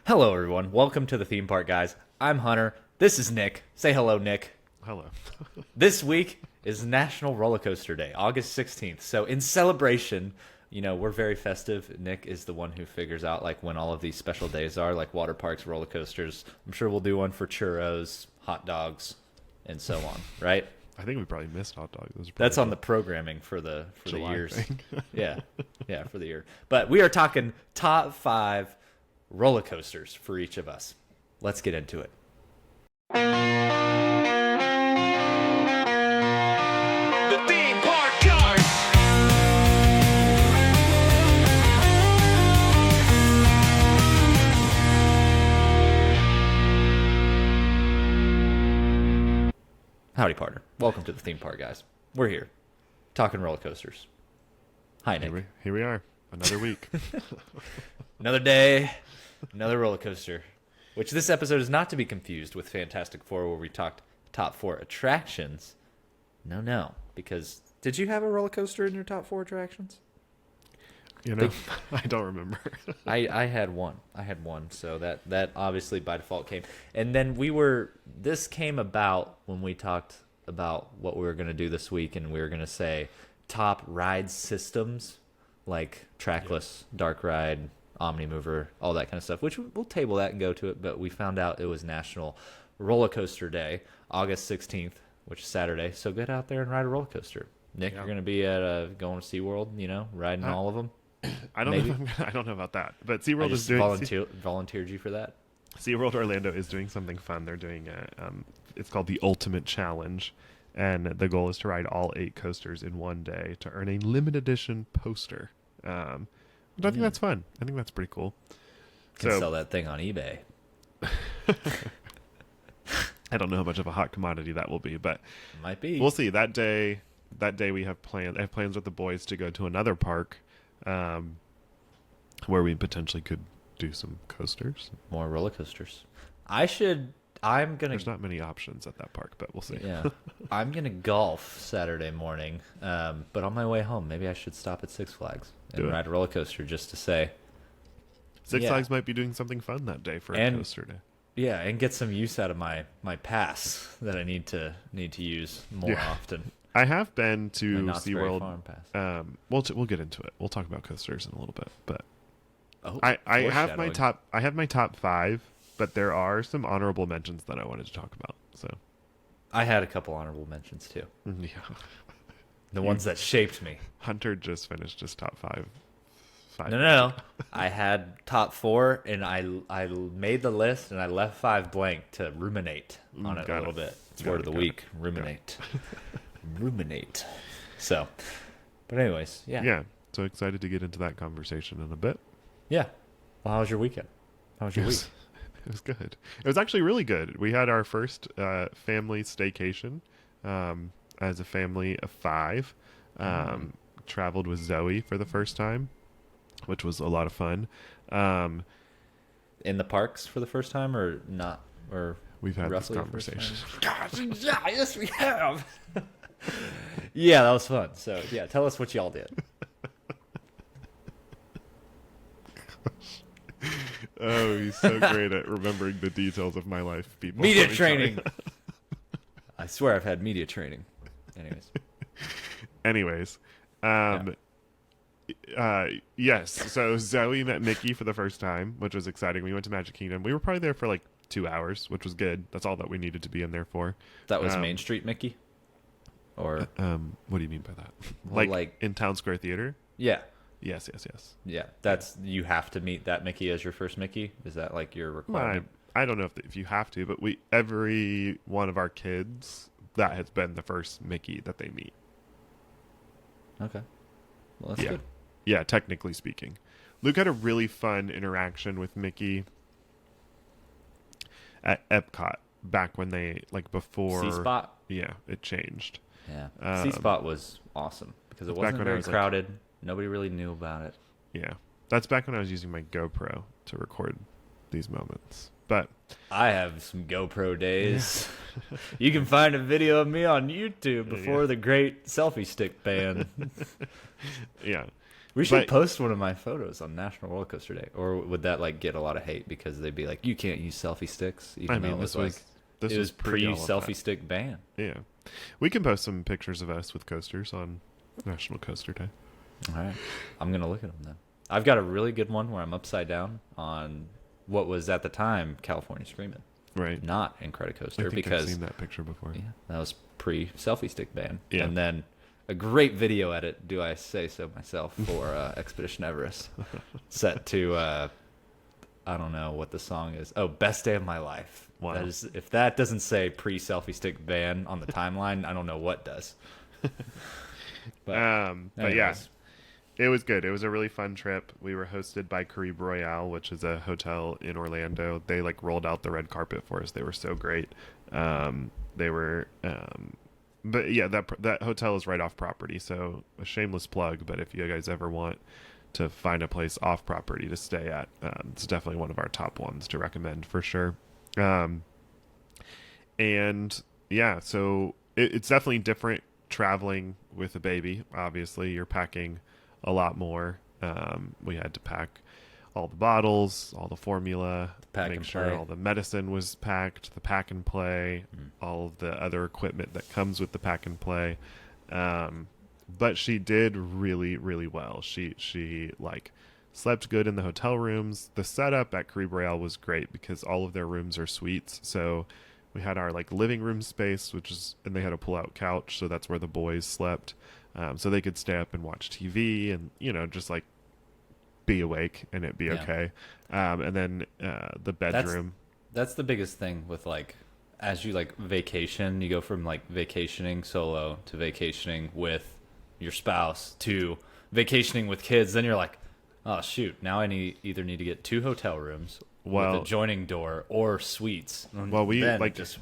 Hello, everyone. Welcome to the theme park, guys. I'm Hunter. This is Nick. Say hello, Nick. Hello. This week is National Roller Coaster Day, August 16th. So, in celebration, we're very festive. Nick is the one who figures out like when all of these special days are, like water parks, roller coasters. I'm sure we'll do one for churros, hot dogs, and so on. Right? I think we probably missed hot dogs. That's on the programming for the July years. thing. yeah, for the year. But we are talking top 5 roller coasters for each of us. Let's get into it. The theme park guys. Howdy, partner. Welcome to the theme park, guys. We're here talking roller coasters. Hi, Nick. Here we are. Another week. Another day, another roller coaster. Which this episode is not to be confused with Fantastic Four, where we talked top 4 attractions. No. Because did you have a roller coaster in your top 4 attractions? I don't remember. I had one. So that obviously by default came. And then this came about when we talked about what we were going to do this week, and we were going to say top ride systems, like trackless, dark ride, Omnimover, all that kind of stuff, which we'll table that and go to it. But we found out it was National Roller Coaster Day, August 16th, which is Saturday. So get out there and ride a roller coaster. Nick, you're going to be at going to SeaWorld, riding all of them. I don't know. I don't know about that. But SeaWorld is doing volunteered you for that. SeaWorld Orlando is doing something fun. They're doing it's called the Ultimate Challenge, and the goal is to ride all 8 coasters in one day to earn a limited edition poster. But I think that's fun. I think that's pretty cool. Can sell that thing on eBay. I don't know how much of a hot commodity that will be, but might be. We'll see. That day we have plans. I have plans with the boys to go to another park, where we potentially could do some coasters. More roller coasters. There's not many options at that park, but we'll see. Yeah. I'm gonna golf Saturday morning. But on my way home, maybe I should stop at Six Flags and ride a roller coaster just to say. Six Flags might be doing something fun that day for a coaster day. Yeah, and get some use out of my pass that I need to use more often. I have been to SeaWorld. Pass. We'll get into it. We'll talk about coasters in a little bit, but I have my top 5, but there are some honorable mentions that I wanted to talk about. So I had a couple honorable mentions too. Yeah. The ones that shaped me. Hunter just finished his top 5. No. I had top 4, and I made the list, and I left 5 blank to ruminate on it a little bit. It's word of the week. Ruminate. Ruminate. So, but anyways, yeah. Yeah. So excited to get into that conversation in a bit. Yeah. Well, how was your weekend? How was your week? It was good. It was actually really good. We had our first family staycation as a family of 5. Traveled with Zoey for the first time, which was a lot of fun. In the parks for the first time, or not? Or we've had this conversation. Gosh, yeah, yes, we have. Yeah, that was fun. So, yeah, tell us what y'all did. Oh, he's so great at remembering the details of my life, people. Media training. I swear I've had media training. Anyways. Yes. So Zoey met Mickey for the first time, which was exciting. We went to Magic Kingdom. We were probably there for like 2 hours, which was good. That's all that we needed to be in there for. That was Main Street Mickey? Or what do you mean by that? Well, like in Town Square Theater? Yeah. Yes. Yeah, you have to meet that Mickey as your first Mickey? Is that like your requirement? I don't know if you have to, but every one of our kids, that has been the first Mickey that they meet. Okay. Well, that's good. Yeah, technically speaking. Luke had a really fun interaction with Mickey at Epcot back when they, like before... C-Spot? Yeah, it changed. Yeah. C-Spot was awesome because it wasn't very crowded. Nobody really knew about it. Yeah. That's back when I was using my GoPro to record these moments. But I have some GoPro days. You can find a video of me on YouTube before the great selfie stick ban. Yeah. We should But- post one of my photos on National Roller Coaster Day, or would that like get a lot of hate because they'd be like, "You can't use selfie sticks," even I though mean, it was this was like this it was was pre all of selfie that. stick ban. Yeah, we can post some pictures of us with coasters on National Coaster Day. All right, I'm gonna look at them then. I've got a really good one where I'm upside down on what was at the time California Screamin', Right. not Incredicoaster, I think because I've seen that picture before. yeah, that was pre selfie stick ban. Yeah. And then a great video edit, do I say so myself, for Expedition Everest, set to I don't know what the song is. Oh, Best Day of My Life. Wow. That is, if that doesn't say pre selfie stick ban on the timeline, I don't know what does. But yeah, anyways. it was good. It was a really fun trip. We were hosted by Caribe Royale, which is a hotel in Orlando. They like rolled out the red carpet for us. They were so great. They were, but yeah, that hotel is right off property. So a shameless plug, but if you guys ever want to find a place off property to stay at, it's definitely one of our top ones to recommend for sure. And yeah, so it's definitely different traveling with a baby. Obviously, you're packing a lot more. We had to pack all the bottles, all the formula, Pack make and sure play. all the medicine was packed, the pack and play, all of the other equipment that comes with the pack and play. But she did really, really well. She like slept good in the hotel rooms. The setup at Caribe Royale was great because all of their rooms are suites. So we had our like living room space, and they had a pull-out couch, so that's where the boys slept. So they could stay up and watch TV and just like be awake and it be Yeah. okay. And then the bedroom. That's the biggest thing with like, as you like vacation, you go from like vacationing solo to vacationing with your spouse to vacationing with kids. Then you're like, oh shoot, now I either need to get 2 hotel rooms Well- with adjoining door or suites. Well, we Then like just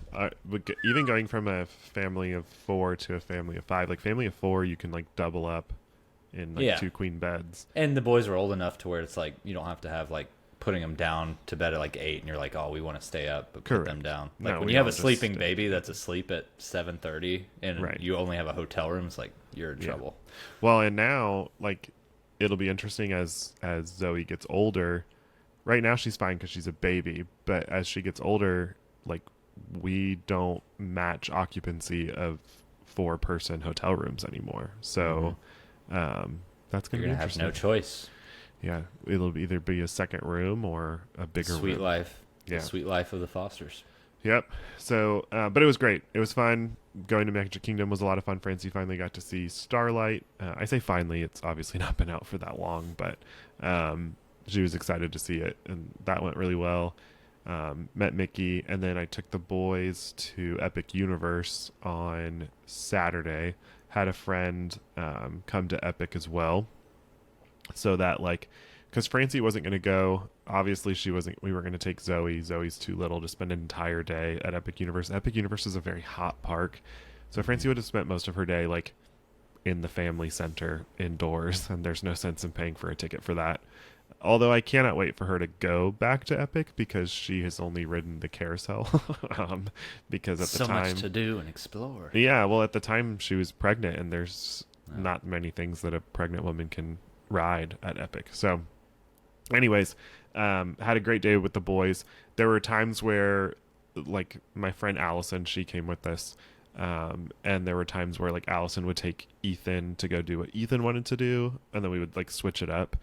even going from a family of 4 to a family of 5. Like family of 4, you can like double up in like Yeah. 2 queen beds. and the boys are old enough to where it's like you don't have to have like putting them down to bed at like 8 and you're like, oh, we want to stay up, but put them Correct. down. No, Like when we you have all a just sleeping stay. baby that's asleep at 7:30 and Right. you only have a hotel room, it's like you're in Yeah. trouble. Well, and now like it'll be interesting as Zoe gets older. Right now she's fine because she's a baby, but as she gets older, like we don't match occupancy of 4-person hotel rooms anymore. So that's You're gonna be gonna have interesting. no choice. Yeah, it'll either be a second room or a bigger Sweet room. life. Yeah. The sweet life of the Fosters. Yep. So, but it was great. It was fun. Going to Magic Kingdom was a lot of fun. Francie finally got to see Starlight. I say finally, it's obviously not been out for that long, but she was excited to see it, and that went really well. Met Mickey, and then I took the boys to Epic Universe on Saturday. Had a friend come to Epic as well, so that like, because Francie wasn't going to go. Obviously, she wasn't. We were going to take Zoe. Zoe's too little to spend an entire day at Epic Universe. Epic Universe is a very hot park, so Francie would have spent most of her day like in the family center indoors, and there's no sense in paying for a ticket for that. Although I cannot wait for her to go back to Epic because she has only ridden the carousel. Because at the So time, much to do and explore. yeah, well, at the time she was pregnant, and there's not many things that a pregnant woman can ride at Epic. So, anyways, had a great day with the boys. There were times where, like, my friend Allison, she came with us, and there were times where, like, Allison would take Ethan to go do what Ethan wanted to do, and then we would, like, switch it up.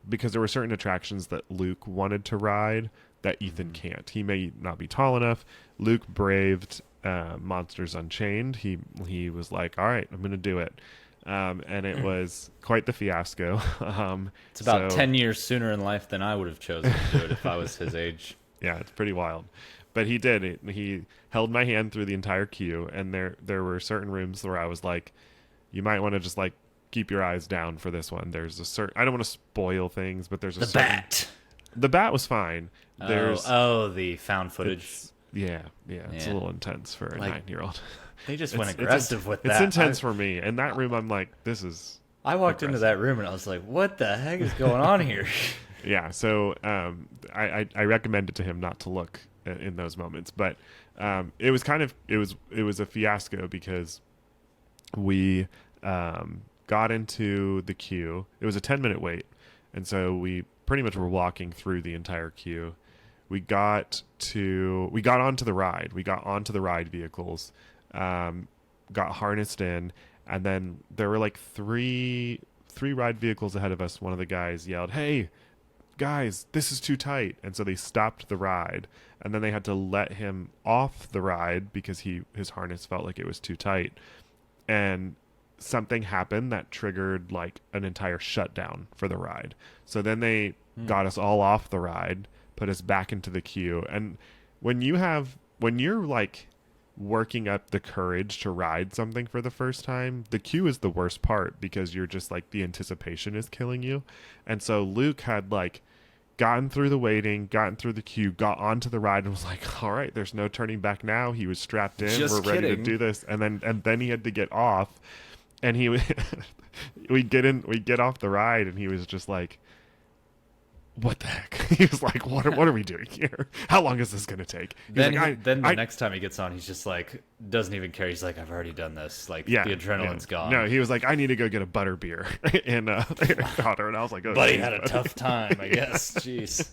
Because there were certain attractions that Luke wanted to ride that Ethan can't. He may not be tall enough. Luke braved Monsters Unchained. He was like, all right, I'm going to do it. And it was quite the fiasco. It's about so- 10 years sooner in life than I would have chosen to do it if I was his age. Yeah, it's pretty wild. But he did it. He held my hand through the entire queue, and there were certain rooms where I was like, you might want to just like keep your eyes down for this one. There's a certain, I don't want to spoil things, but there's a The certain, bat. The bat was fine. There's the found footage. it's a Yeah. little intense for a Like, 9-year-old. They just went It's aggressive with that. It's intense for me. In that room, I'm like, this is I walked into that room and I was like, what the heck is going on here? yeah. So I recommend it to him not to look in those moments, but it was a fiasco because we got got into the queue. It was a 10-minute wait, and so we pretty much were walking through the entire queue. We got onto the ride. We got onto the ride vehicles, got harnessed in, and then there were like three ride vehicles ahead of us. One of the guys yelled, "Hey, guys, this is too tight," and so they stopped the ride, and then they had to let him off the ride because his harness felt like it was too tight, and something happened that triggered like an entire shutdown for the ride. So then they got us all off the ride, put us back into the queue. And when you're like working up the courage to ride something for the first time, the queue is the worst part because you're just like, the anticipation is killing you. And so Luke had like gotten through the waiting, gotten through the queue, got onto the ride, and was like, all right, there's no turning back now. He was strapped in. Just We're ready to kidding. do this. And then he had to get off, and we get off the ride, and he was just like, what the heck? He was like, what are we doing here? How long is this going to take? Then the next time he gets on, he's just like, doesn't even care. He's like, I've already done this. Like, the adrenaline's gone. No, he was like, I need to go get a butter beer in Powder. And I was like, oh, But he geez, had a buddy. tough time, I guess. Jeez.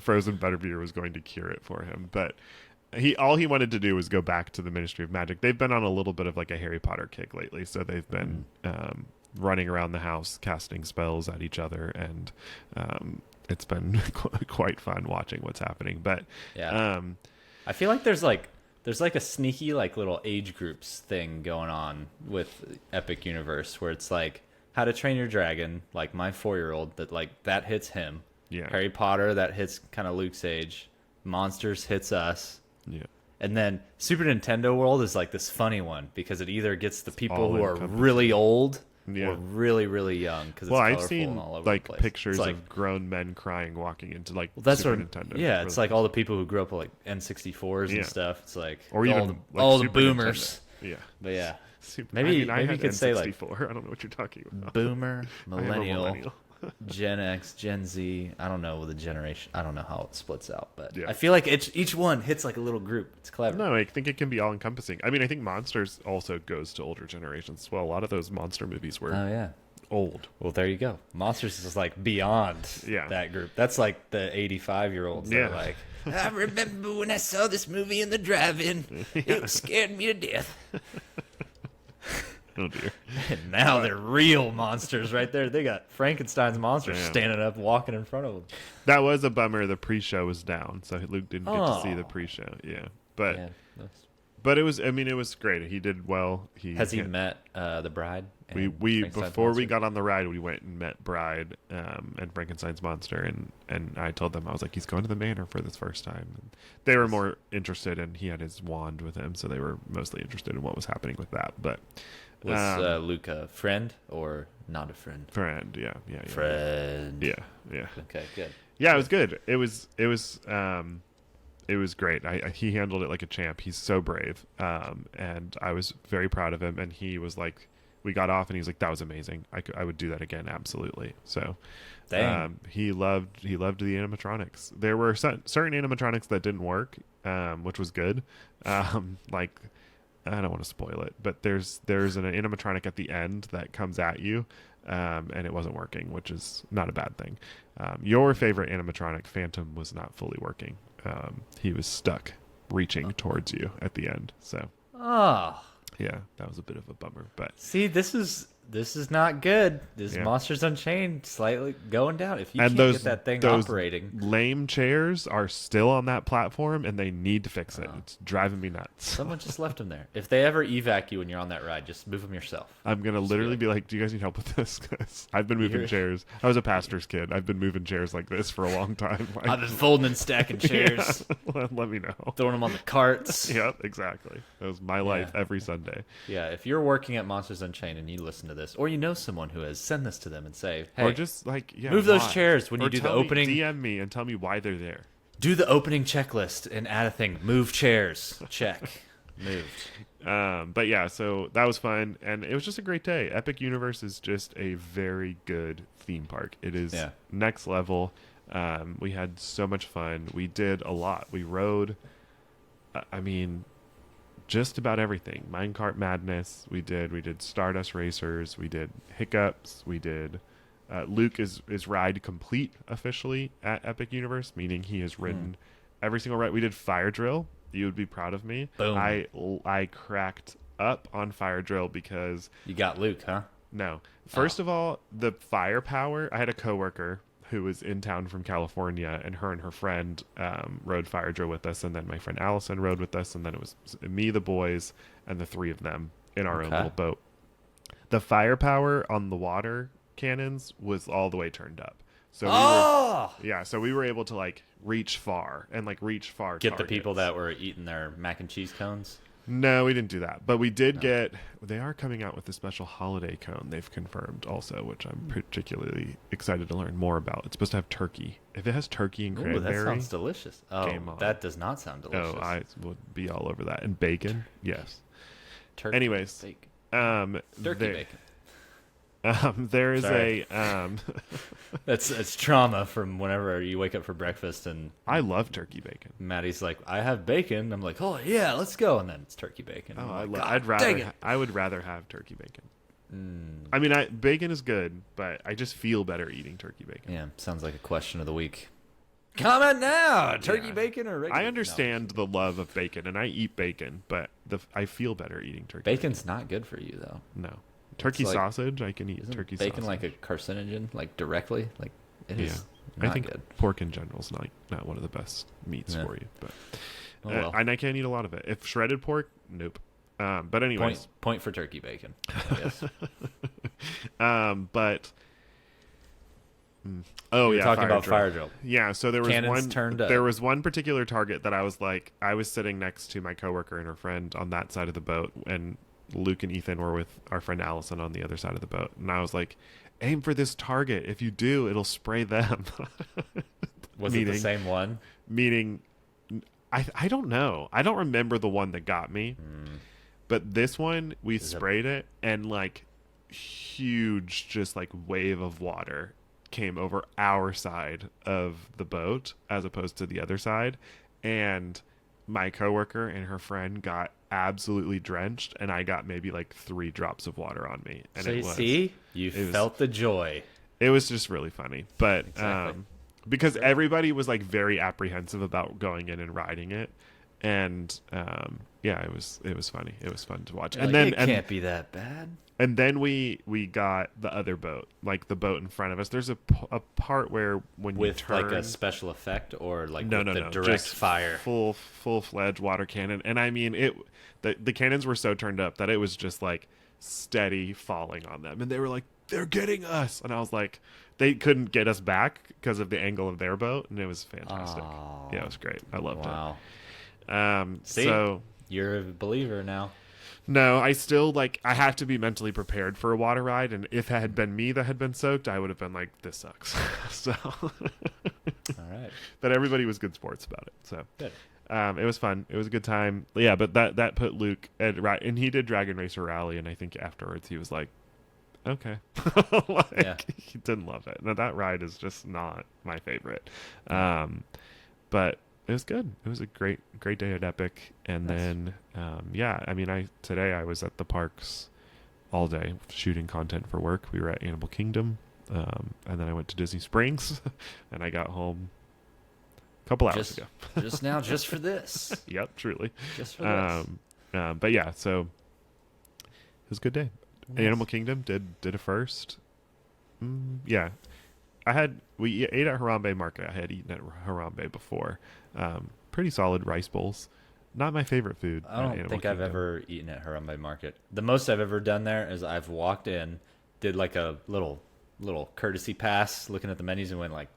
Frozen butter beer was going to cure it for him. But all he wanted to do was go back to the Ministry of Magic. They've been on a little bit of like a Harry Potter kick lately. So they've been running around the house casting spells at each other, and it's been quite fun watching what's happening. But Yeah. I feel like there's a sneaky like little age groups thing going on with Epic Universe where it's like How to Train Your Dragon, like my 4-year-old, that hits him. Yeah. Harry Potter, that hits kind of Luke's age. Monsters hits us. Yeah. And then Super Nintendo World is like this funny one because it either gets the people all who are encompassing. really old Yeah. or really, really young because it's Well, colorful I've seen and all over like the place. pictures It's like, of grown men crying walking into like that's Super what, Nintendo. yeah, for it's the like first all the people who grew up with like N64s Yeah. and stuff. It's like or all even the, like all the Super boomers. Nintendo. Yeah. But yeah, Maybe maybe you could say like I don't know what you're talking about. boomer, I am a millennial, Gen X, Gen Z. I don't know the generation. I don't know how it splits out, but Yeah. I feel like each one hits like a little group. It's clever. No, I think it can be all encompassing. I mean, I think Monsters also goes to older generations. Well, a lot of those monster movies were Oh yeah. old. Well, there you go. Monsters is like beyond Yeah. that group. That's like the 85-year-olds. Yeah. They're like, I remember when I saw this movie in the drive-in. It scared me to death. Oh dear. And now they're real monsters right there. They got Frankenstein's monsters Damn. standing up, walking in front of them. That was a bummer. The pre-show was down, so Luke didn't get to see the Oh. pre-show. Yeah, but Yeah. but it was. I mean, it was great. He did well. Has he met the bride? We and Frankenstein's before we monster? got on the ride, we went and met Bride and Frankenstein's monster, and I told them, I was like, he's going to the manor for this first time. And they were more interested, and he had his wand with him, so they were mostly interested in what was happening with that. But Was Luke a friend or not a friend? friend, yeah. Friend. Yeah. Okay, good. Yeah, it was good. It was great. He handled it like a champ. He's so brave, and I was very proud of him. And he was like, we got off, and he was like, "That was amazing. I would do that again, absolutely." So, Dang. he loved the animatronics. There were certain animatronics that didn't work, which was good. Like, I don't want to spoil it, but there's an animatronic at the end that comes at you, and it wasn't working, which is not a bad thing. Your favorite animatronic, Phantom, was not fully working. He was stuck reaching towards you at the end. So Oh. yeah, that was a bit of a bummer. But See, this is not good. This Yeah. Monsters Unchained slightly going down. If you and can't those get that thing those operating, lame chairs are still on that platform, and they need to fix it. It's driving me nuts. someone just left them there. If they ever evac you when you're on that ride, just move them yourself. I'm gonna literally be like, "Do you guys need help with this?" 'Cause I've been moving You're- chairs. I was a pastor's kid. I've been moving chairs like this for a long time. Like, I've been folding and stacking chairs, let me know. throwing them on the carts. Yep, exactly. That was my life Yeah. every Sunday. Yeah, if you're working at Monsters Unchained and you listen to this, or you know someone who has, send this to them and say, hey, Or just like, yeah, move those why? chairs when you Or do the tell me- opening. DM me and tell me why they're there. do the opening checklist and add a thing. Move chairs. Check. Moved. But yeah, so that was fun, and it was just a great day. Epic Universe is just a very good theme park. It is Yeah. next level. We had so much fun. We did a lot. We rode. I mean, just about everything. Minecart Madness, we did Stardust Racers, we did Hiccups, we did. Luke is ride complete officially at Epic Universe, meaning he has ridden every single ride. We did Fire Drill. You would be proud of me. Boom. I cracked up on Fire Drill because You got Luke, huh? no. First of all, the firepower. I had a coworker who was in town from California, and her friend rode Fire Drill with us, and then my friend Allison rode with us, and then it was me, the boys, and the three of them in our own little boat. The firepower on the water cannons was all the way turned up. So we were able to like reach far and like reach far. Get the people that were eating their mac and cheese cones. No, we didn't do that, but we did get. They are coming out with a special holiday cone. They've confirmed also, which I'm particularly excited to learn more about. It's supposed to have turkey. If it has turkey and cranberry, that sounds delicious. Oh, game on. that does not sound delicious. Oh, I would be all over that. And bacon, yes. Turkey, Anyways, bacon. Turkey bacon. There is Sorry. a It's trauma from whenever you wake up for breakfast and I love turkey bacon. Maddie's like, I have bacon. I'm like, oh yeah, let's go, and then it's turkey bacon. Oh, I'm like, I would rather have turkey bacon. I mean, bacon is good, but I just feel better eating turkey bacon. Yeah, sounds like a question of the week. Comment now, turkey bacon or regular? I understand the love of bacon, and I eat bacon, but I feel better eating turkey. Bacon's not good for you though. No. Turkey like- sausage, I can eat Isn't turkey bacon sausage. like a carcinogen, like directly? Like it is I not think good. pork in general is not one of the best meats Yeah. for you, but Oh, well. and I can't eat a lot of it. If shredded pork, nope. But anyways, Point for turkey bacon. I guess. but We're talking about fire drill. Yeah, so there was Cannons turned up. there was one particular target that I was like, I was sitting next to my coworker and her friend on that side of the boat, and Luke and Ethan were with our friend Allison on the other side of the boat, and I was like, aim for this target. If you do, it'll spray them. Was it the same one? Meaning, I don't know. I don't remember the one that got me, but this one we sprayed it, and like huge, just like wave of water came over our side of the boat as opposed to the other side, and my coworker and her friend got absolutely drenched, and I got maybe like 3 drops of water on me. And So you felt the joy. It was just really funny, but Exactly. because everybody was like very apprehensive about going in and riding it, and yeah, it was funny. It was fun to watch. You're And like, then it can't be that bad. and then we got the other boat, like the boat in front of us. There's a part where when With you turn, like a special effect or like no, with no, the no, direct just fire. full-fledged water cannon. And I mean, the cannons were so turned up that it was just like steady falling on them, and they were like, they're getting us, and I was like, they couldn't get us back because of the angle of their boat, and it was fantastic. Oh. Yeah, it was great. I loved Wow. it. See? So You're a believer now. no, I still like, I have to be mentally prepared for a water ride, and if it had been me that had been soaked, I would have been like, this sucks. So All right. but everybody was good sports about it. So Good. it was fun. It was a good time. Yeah, but that put Luke at right, and he did Dragon Racer Rally, and I think afterwards he was like, okay. Like, Yeah. he didn't love it. Now that ride is just not my favorite. But it was good. It was a great day at Epic. And Nice. then yeah, I mean, today I was at the parks all day shooting content for work. We were at Animal Kingdom, and then I went to Disney Springs, and I got home a couple hours Just, ago. just now, just for this. Yep, truly. Just for this. But yeah, so it was a good day. Nice. Animal Kingdom did a first. Yeah, we ate at Harambe Market. I had eaten at Harambe before. Pretty solid rice bowls. Not my favorite food. I don't think I've ever eaten at Harambe Market. The most I've ever done there is I've walked in, did like a little courtesy pass, looking at the menus, and went like,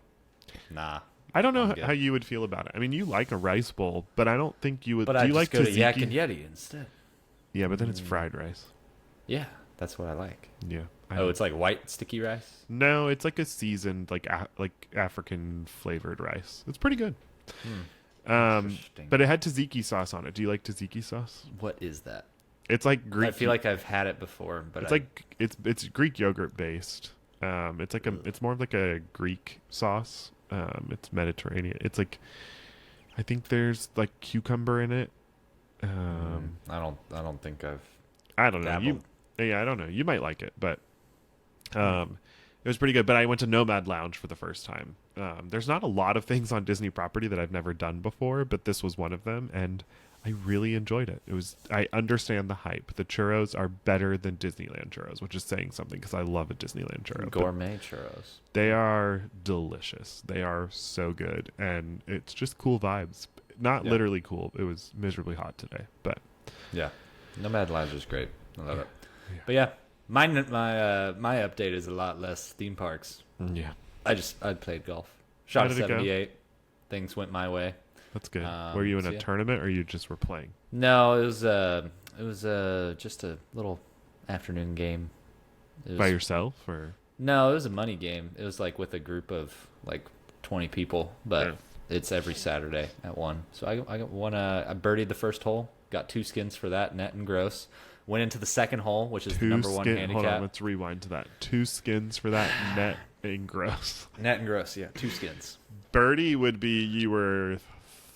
nah. I don't know I'm good. how you would feel about it. I mean, you like a rice bowl, but I don't think you would. But do I you just like go to tzatziki? Yak and Yeti instead. Yeah, but then it's fried rice. Yeah, that's what I like. Yeah. Oh, it's like white sticky rice. No, it's like a seasoned, like African flavored rice. It's pretty good. Interesting. But it had tzatziki sauce on it. Do you like tzatziki sauce? What is that? It's like Greek. I feel like I've had it before, but it's like it's Greek yogurt based. It's like it's more of like a Greek sauce. It's Mediterranean. It's like, I think there's like cucumber in it, I don't think I've I don't know. dabbled. Yeah, I don't know. You might like it, but it was pretty good. But I went to Nomad Lounge for the first time. There's not a lot of things on Disney property that I've never done before, but this was one of them, and I really enjoyed it. I understand the hype. The churros are better than Disneyland churros, which is saying something because I love a Disneyland churro. But Gourmet churros. they are delicious. They are so good, and it's just cool vibes. Not Yeah. literally cool. It was miserably hot today, but Yeah, Nomad Lounge is great. I love it. Yeah. But yeah, my update is a lot less theme parks. yeah, I played golf. Shot How a did it go? 78. Things went my way. that's good. Um, Were you in so a yeah. tournament, or you just were playing? No, it was just a little afternoon game. It was, By yourself, or No, it was a money game. It was like with a group of like 20 people, but Yeah. it's every Saturday at 1. So I got one. I birdied the first hole, got 2 skins for that, net and gross. Went into the second hole, which is the number 1 Hold on, handicap. let's rewind to that. 2 skins for that net and gross. Net and gross, yeah, 2 skins. Birdie would be you were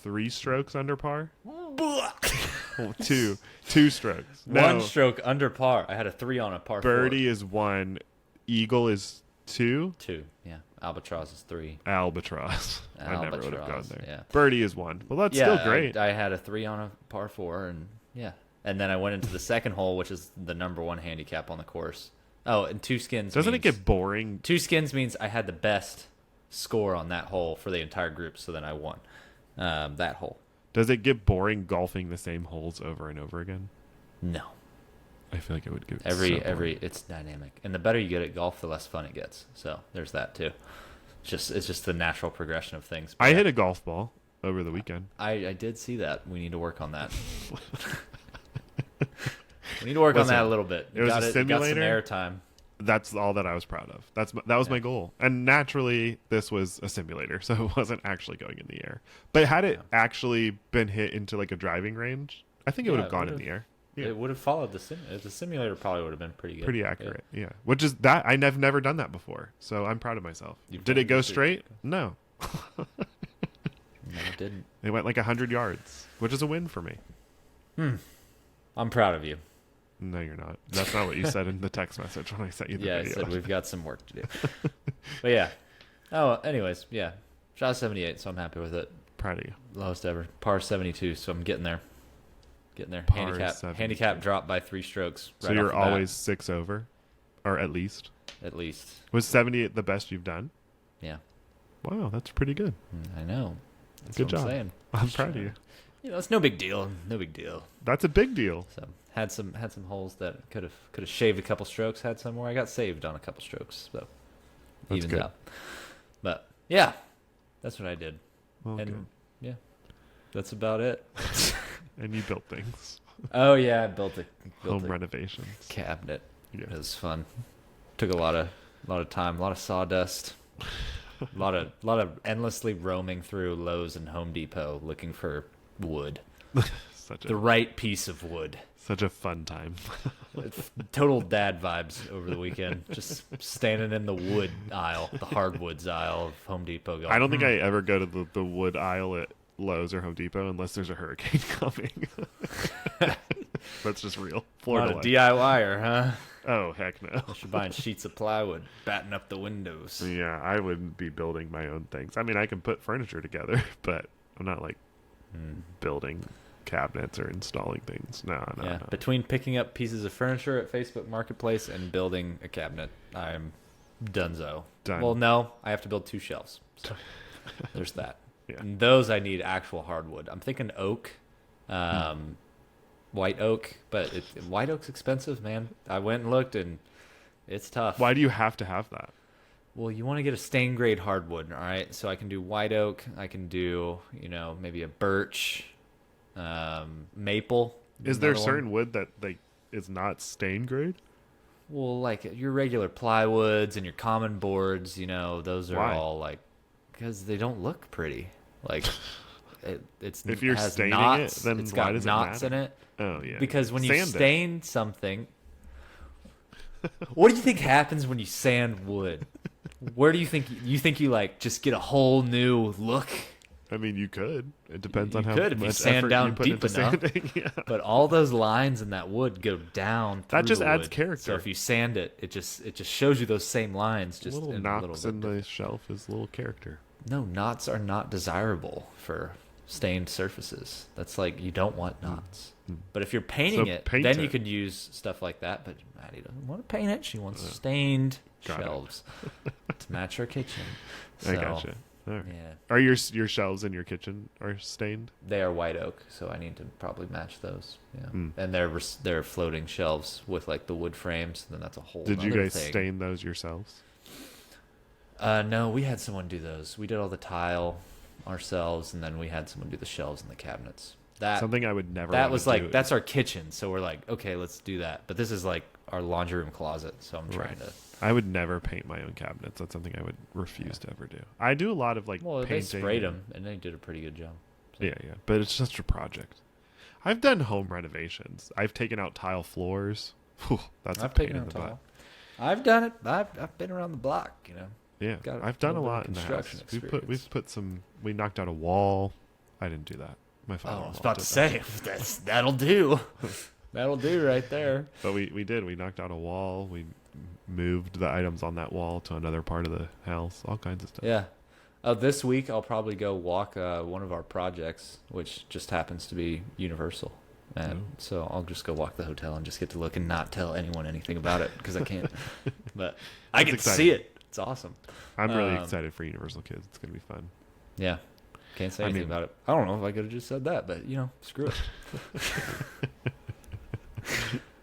3 strokes under par. Oh, two strokes. No, 1 stroke under par. I had a 3 on a par. birdie is 1. Eagle is 2. 2, yeah. Albatross is 3. Albatross. I never would have gone Albatross, there. yeah. Birdie is 1. Well, that's Yeah, still great. I had a 3 on a par 4, and yeah. And then I went into the second hole, which is the number 1 handicap on the course. Oh, and 2 skins. Doesn't it means- get boring? 2 skins means I had the best score on that hole for the entire group, so then I won that hole. Does it get boring golfing the same holes over and over again? No, I feel like it would get every it's dynamic, and the better you get at golf, the less fun it gets. So there's that too. It's just the natural progression of things. But I yeah, hit a golf ball over the weekend. I did see that. We need to work on that. We need to work on Listen, that a little bit. it was a Got some simulator. airtime. That's all that I was proud of. That was my goal. And naturally, this was a simulator, so it wasn't actually going in the air. But had it actually been hit into like a driving range, I think it would Yeah, have it gone in would've- the air. Yeah. It would have followed the simulator. Probably would have been pretty good. Pretty Yeah. accurate, yeah. Which is that I've never done that before, so I'm proud of myself. You've Did done it go this too. straight? No, No, it didn't. it went like 100 yards, which is a win for me. I'm proud of you. No, you're not. That's not what you said in the text message when I sent you the Yeah, I video. said we've got some work to do. But yeah. Oh, anyways, yeah. Shot 78, so I'm happy with it. Proud of you. Lowest ever. Par 72, so I'm getting there. Par Handicap 72. handicap dropped by 3 strokes. So right off you're the bat, always 6 over, or at least. at least. Was 78 the best you've done? Yeah. Wow, that's pretty good. I know. That's Good what job. I'm saying. I'm proud of you. You know, it's no big deal. No big deal. That's a big deal. So had some holes that could have shaved a couple strokes. Had some where I got saved on a couple strokes. So That's evens good. out. But yeah, that's what I did. Well, And good. yeah, that's about it. And you built things. Oh yeah, I built Home a renovations. cabinet. Yeah. It was fun. Took a lot of time, a lot of sawdust, a lot of endlessly roaming through Lowe's and Home Depot looking for wood, the right piece of wood. Such a fun time. Total dad vibes over the weekend. Just standing in the wood aisle, the hardwoods aisle of Home Depot. Going, I don't think I ever go to the wood aisle at Lowe's or Home Depot unless there's a hurricane coming. That's just real. Not Florida a life. DIYer, huh? Oh, heck no. Unless you're buying sheets of plywood, batting up the windows. Yeah, I wouldn't be building my own things. I mean, I can put furniture together, but I'm not like building cabinets or installing things. No. Yeah, between picking up pieces of furniture at Facebook Marketplace and building a cabinet, I'm donezo. Done. Well, no, I have to build 2 shelves. So there's that. Yeah. And those I need actual hardwood. I'm thinking oak, white oak, but white oak's expensive, man. I went and looked, and it's tough. Why do you have to have that? Well, you want to get a stain grade hardwood, all right? So I can do white oak. I can do, maybe a birch, maple. Is there another one. certain wood that like is not stain grade? Well, like your regular plywoods and your common boards, those are Why? all like, because they don't look pretty. Like, it's If you're has staining knots, it, then it's why got does it knots matter? in it. Oh yeah. Because when you Sand it. stain something, what do you think happens when you sand wood? Where do you think you like just get a whole new look? I mean, you could. It depends on You how could if you much sand effort down you put deep into enough. sanding. Yeah. But all those lines in that wood go down. That through just the adds wood. character. So if you sand it, it just shows you those same lines. Just Little in a little knocks bit in the shelf is little character. No, knots are not desirable for stained surfaces. That's like you don't want knots. But if you're painting So it, paint then it. you could use stuff like that. But Maddie doesn't want to paint it. She wants stained Got it. shelves to match her kitchen. I So, gotcha. All right. Yeah, Are your shelves in your kitchen are stained? they are white oak, so I need to probably match those. Yeah, Mm. and they're floating shelves with like the wood frames. Then that's a whole. Did you nother guys thing. stain those yourselves? No, we had someone do those. We did all the tile ourselves, and then we had someone do the shelves and the cabinets. That Something I would never. that wanna was do like is- that's our kitchen, so we're like, okay, let's do that. But this is like our laundry room closet, so I'm trying to. I would never paint my own cabinets. That's something I would refuse to ever do. I do a lot of like Well, painting. they sprayed them, and they did a pretty good job. So- Yeah, yeah, but it's just a project. I've done home renovations. I've taken out tile floors. Whew, that's a I've pain taken in out the butt. tile. I've done it. I've been around the block, you know. Yeah, Got a I've done a little bit of lot in the house. construction experience. We've put some. We knocked out a wall. I didn't do that. My Oh, father. I was about to say that'll do. That'll do right there. But we did. We knocked out a wall. We moved the items on that wall to another part of the house. All kinds of stuff. Yeah. This week I'll probably go walk one of our projects, which just happens to be Universal. And so I'll just go walk the hotel and just get to look and not tell anyone anything about it because I can't. But I get to exciting. see it. It's awesome. I'm really Um, excited for Universal Kids. It's gonna be fun. Yeah. Can't say I anything mean- about it. I don't know if I could have just said that, but screw it.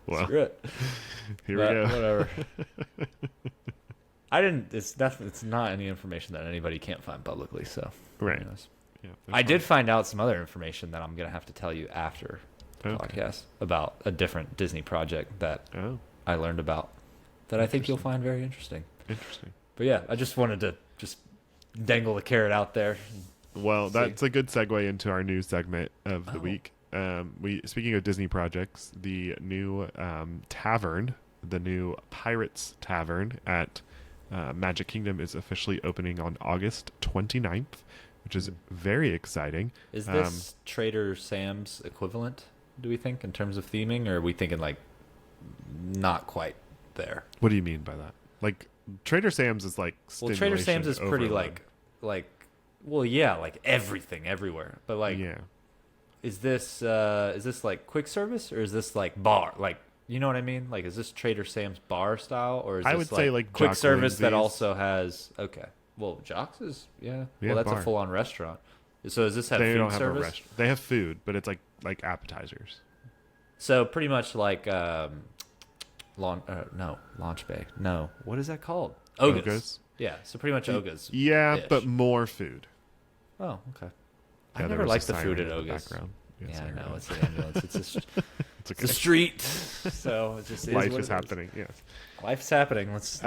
Well, Screw it. here But we go. Whatever. I didn't. It's not any information that anybody can't find publicly. So who Right. knows? Yeah, I did find out some other information that I'm gonna have to tell you after the Okay. podcast about a different Disney project that Oh, I learned about that I think you'll find very interesting. interesting. But yeah, I just wanted to just dangle the carrot out there. Well, See. that's a good segue into our new segment of the Oh. week. We speaking of Disney projects, the new tavern, the new Pirates Tavern at Magic Kingdom is officially opening on August 29th, which is very exciting. Is this Trader Sam's equivalent? Do we think in terms of theming, or are we thinking like not quite there? What do you mean by that? Like Trader Sam's is like Well, Trader stimulation Sam's is pretty overload. like well, yeah, like everything everywhere. But like, yeah. is this like quick service or is this like bar? Like, you know what I mean? Like, is this Trader Sam's bar style or is I this would say, like, quick Jock service that Lindsay's. also has okay? Well, Jock's is yeah. Yeah, Well, that's bar. a full-on restaurant. So does this have They food don't have service? a restaurant. They have food, but it's like appetizers. So pretty much like Launch Bay. No, what is that called? Oga's. Oga's? Yeah, so pretty much Oga's. Yeah, Ish. but more food. Oh, okay. Yeah, I there never was a liked the food siren at in the Oga's. background. Yeah, I siren. know. It's an ambulance. It's a, It's it's okay. a street. So it just Life what is it happening. Yes. Life's happening. Let's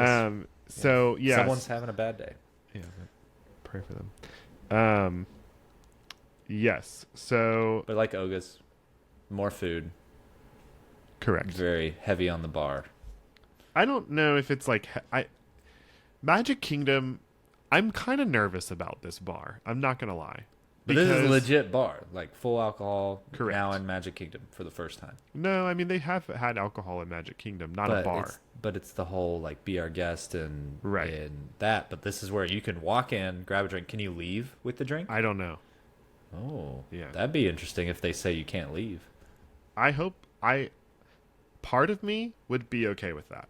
So yeah, Someone's having a bad day. yeah. Pray for them. Yes. So But like Oga's, more food, correct. very heavy on the bar. I don't know if it's like Magic Kingdom. I'm kind of nervous about this bar. I'm not gonna lie. But this is a Because- legit bar, like full alcohol. Correct. Now in Magic Kingdom for the first time. No, I mean they have had alcohol in Magic Kingdom, not a bar. But it's the whole like be our guest and Right. and that. But this is where you can walk in, grab a drink. Can you leave with the drink? I don't know. Oh, Yeah. That'd be interesting if they say you can't leave. I hope part of me would be okay with that.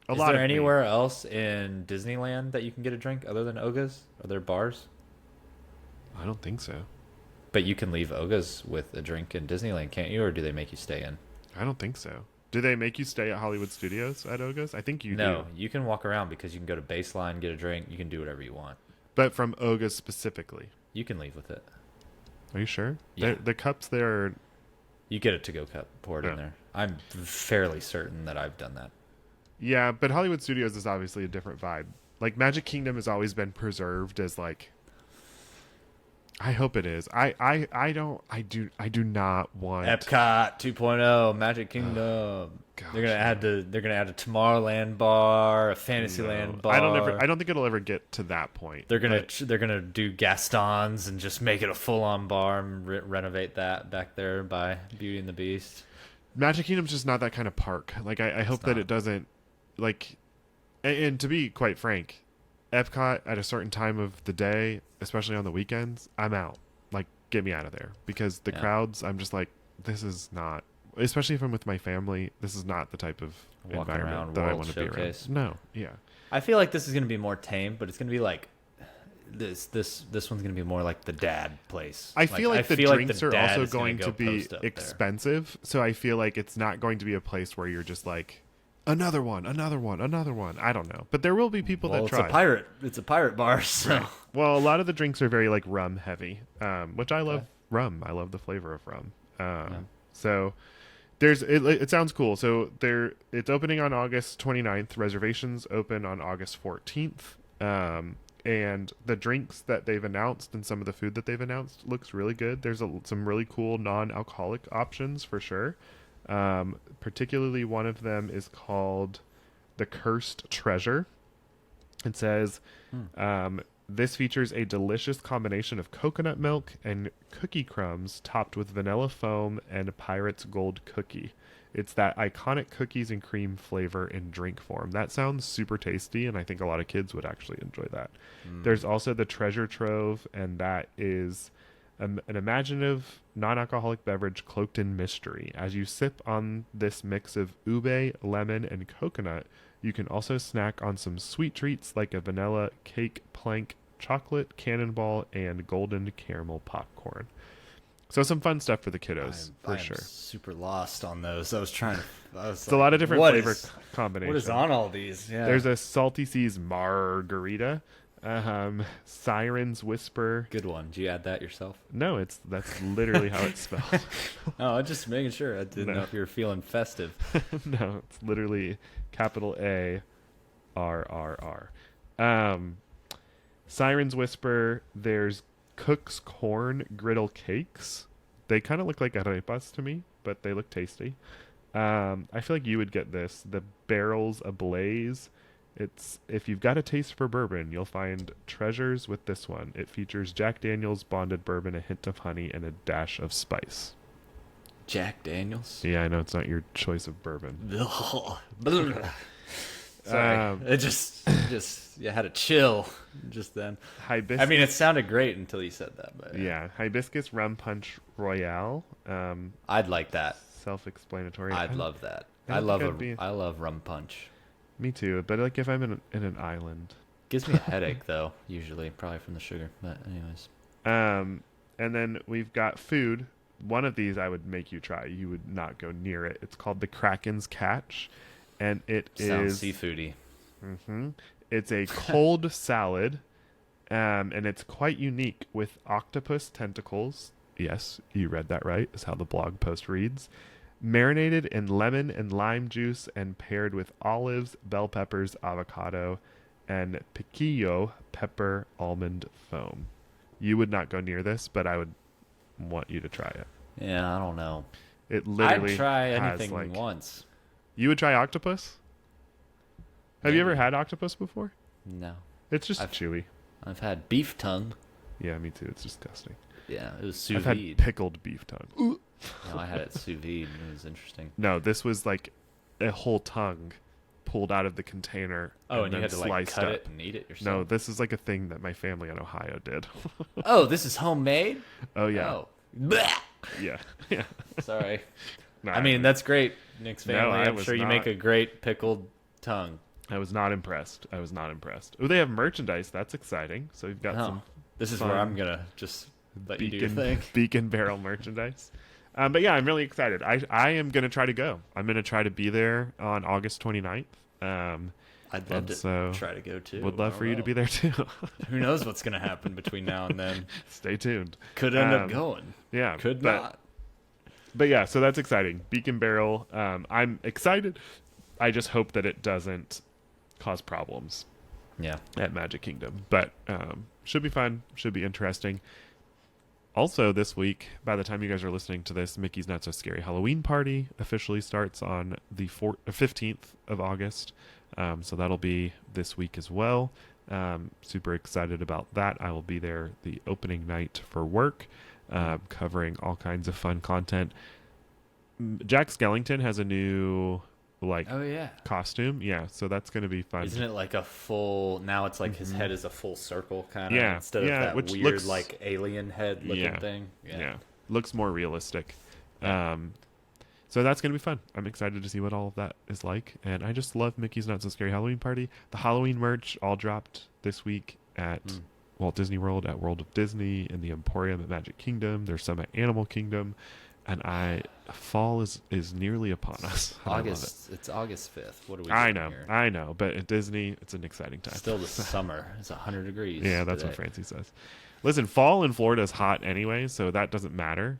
Is there anywhere else in Disneyland that you can get a drink other than Oga's? Are there bars? I don't think so. But you can leave Oga's with a drink in Disneyland, can't you? Or do they make you stay in? I don't think so. Do they make you stay at Hollywood Studios at Oga's? I think you No, do. you can walk around because you can go to Baseline, get a drink. You can do whatever you want. But from Oga's specifically. You can leave with it. Are you sure? Yeah. The cups there are... You get a to-go cup, pour it Yeah. in there. I'm fairly certain that I've done that. Yeah, but Hollywood Studios is obviously a different vibe. Like Magic Kingdom has always been preserved as like... I hope it is. I do not want Epcot 2.0, Magic Kingdom. gosh, They're gonna add a Tomorrowland bar, a Fantasyland bar. I don't think it'll ever get to that point. They're gonna but they're gonna do Gaston's and just make it a full on bar and renovate that back there by Beauty and the Beast. Magic Kingdom's just not that kind of park. Like I hope that not. it doesn't like and to be quite frank, Epcot at a certain time of the day, especially on the weekends, I'm out. Like, get me out of there. Because the crowds, I'm just like, this is not, especially if I'm with my family, this is not the type of Walking environment around that I World want to be around. Showcase. No, yeah. I feel like this is gonna be more tame, but it's gonna be like this one's gonna be more like the dad place. I feel like the drinks are dad also is gonna going go to be post up there. expensive. So I feel like it's not going to be a place where you're just like, another one. I don't know. But there will be people Well, that it's try. It's a pirate bar, so Well, a lot of the drinks are very like rum heavy, which I love. Rum, I love the flavor of rum. So it sounds cool. So it's opening on August 29th. Reservations open on August 14th. And the drinks that they've announced and some of the food that they've announced looks really good. There's some really cool non-alcoholic options for sure. Particularly one of them is called the Cursed Treasure. It says, this features a delicious combination of coconut milk and cookie crumbs topped with vanilla foam and a pirate's gold cookie. It's that iconic cookies and cream flavor in drink form. That sounds super tasty, and I think a lot of kids would actually enjoy that. There's also the Treasure Trove, and that is an imaginative, non-alcoholic beverage cloaked in mystery. As you sip on this mix of ube, lemon, and coconut, you can also snack on some sweet treats like a vanilla cake plank, chocolate cannonball, and golden caramel popcorn. So some fun stuff for the kiddos, for sure. Super lost on those. It's a lot of different flavor combinations. What is on all these? Yeah. There's a Salty Seas Margarita, Siren's Whisper. Good one. Did you add that yourself? No, that's literally how it's spelled. Oh, I'm just making sure. I didn't know if you were feeling festive. No, it's literally capital A R R R. Siren's Whisper. There's Cook's Corn Griddle Cakes. They kind of look like arepas to me, but they look tasty. I feel like you would get this. The Barrels Ablaze. It's if you've got a taste for bourbon, you'll find treasures with this one. It features Jack Daniel's bonded bourbon, a hint of honey, and a dash of spice. Jack Daniels? Yeah, I know it's not your choice of bourbon. Sorry. It just you had a chill just then. Hibiscus. I mean, it sounded great until you said that. But yeah, Hibiscus Rum Punch Royale. I'd like that. Self-explanatory. I'd love that. I I don't love think I love rum punch. Me too, but like if I'm in an island. Gives me a headache though, usually, probably from the sugar. But anyways. And then we've got food. One of these I would make you try. You would not go near it. It's called the Kraken's Catch, and it Sounds is seafoody. It's a cold salad, and it's quite unique with octopus tentacles. Yes, you read that right. Is how the blog post reads. Marinated in lemon and lime juice and paired with olives, bell peppers, avocado, and piquillo pepper almond foam. You would not go near this, but I would want you to try it. Yeah, I don't know. It literally I'd try has, anything like, once. You would try octopus? Have you ever had octopus before? No. It's just I've- chewy. I've had beef tongue. Yeah, me too. It's disgusting. Yeah, it was sous I've had vide. pickled beef tongue. No, I had it sous vide. It was interesting. No, this was like a whole tongue pulled out of the container. Oh, and you then had to like sliced cut up. it and eat it yourself. No, this is like a thing that my family in Ohio did. Oh, this is homemade? Oh yeah, Oh. Blech. yeah, yeah. Sorry. No, I mean, that's great, Nick's No, family. I I'm was sure you make not. a great pickled tongue. I was not impressed. Oh, they have merchandise. That's exciting. So we've got Oh, some this is fun where I'm going to just let you do your thing. Beacon Barrel merchandise. But yeah, I'm really excited. I am going to try to go. I'm going to try to be there on August 29th. I'd love to so try to go too. Would love for you to be there too. Who knows what's going to happen between now and then? Stay tuned. Could end up going. Yeah. Could but, not. But yeah, so that's exciting. Beacon Barrel. I'm excited. I just hope that it doesn't cause problems Yeah. at Magic Kingdom. But should be fun. Should be interesting. Also, this week, by the time you guys are listening to this, Mickey's Not So Scary Halloween Party officially starts on the 15th of August. So that'll be this week as well. Super excited about that. I will be there the opening night for work, covering all kinds of fun content. Jack Skellington has a new Oh yeah. costume. Yeah, so that's going to be fun. Isn't it like a full? Now it's like his head is a full circle kind of Yeah, instead of that which weird looks, like alien head looking thing. Yeah, looks more realistic. Yeah. So that's going to be fun. I'm excited to see what all of that is like. And I just love Mickey's Not So Scary Halloween Party. The Halloween merch all dropped this week at Walt Disney World, at World of Disney, in the Emporium at Magic Kingdom. There's some at Animal Kingdom. And fall is nearly upon us. August. It's August 5th. What are we I doing know, here? I know. But at Disney, it's an exciting time. Still the summer. It's 100 degrees. Yeah, that's today. what Francie says. Listen, fall in Florida is hot anyway, so that doesn't matter.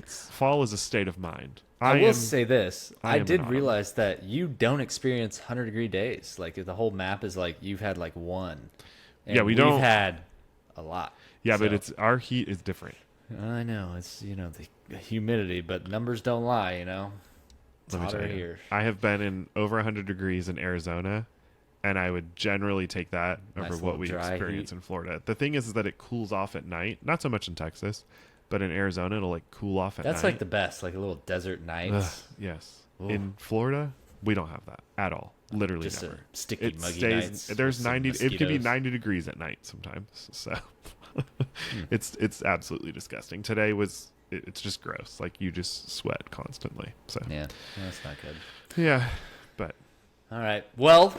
Fall is a state of mind. I will say this. I I am in did autumn. realize that you don't experience 100-degree days. Like the whole map is like you've had like one. And Yeah, we don't- We've had a lot. Yeah, So, but our heat is different. I know it's the humidity, but numbers don't lie. It's Let me hotter tell you. here. I have been in over 100 degrees in Arizona, and I would generally take that Nice over what little we dry experience heat. in Florida. The thing is that it cools off at night. Not so much in Texas, but in Arizona, it'll like cool off at That's night. like the best, like a little desert night. Ugh, yes. Ooh. In Florida, we don't have that at all. Literally Just never. a sticky, It muggy stays. nights. There's with some 90. It could be mosquitoes. 90 degrees at night sometimes. So it's absolutely disgusting. Today it's just gross. Like you just sweat constantly. So Yeah, that's not good. yeah, but All right. Well,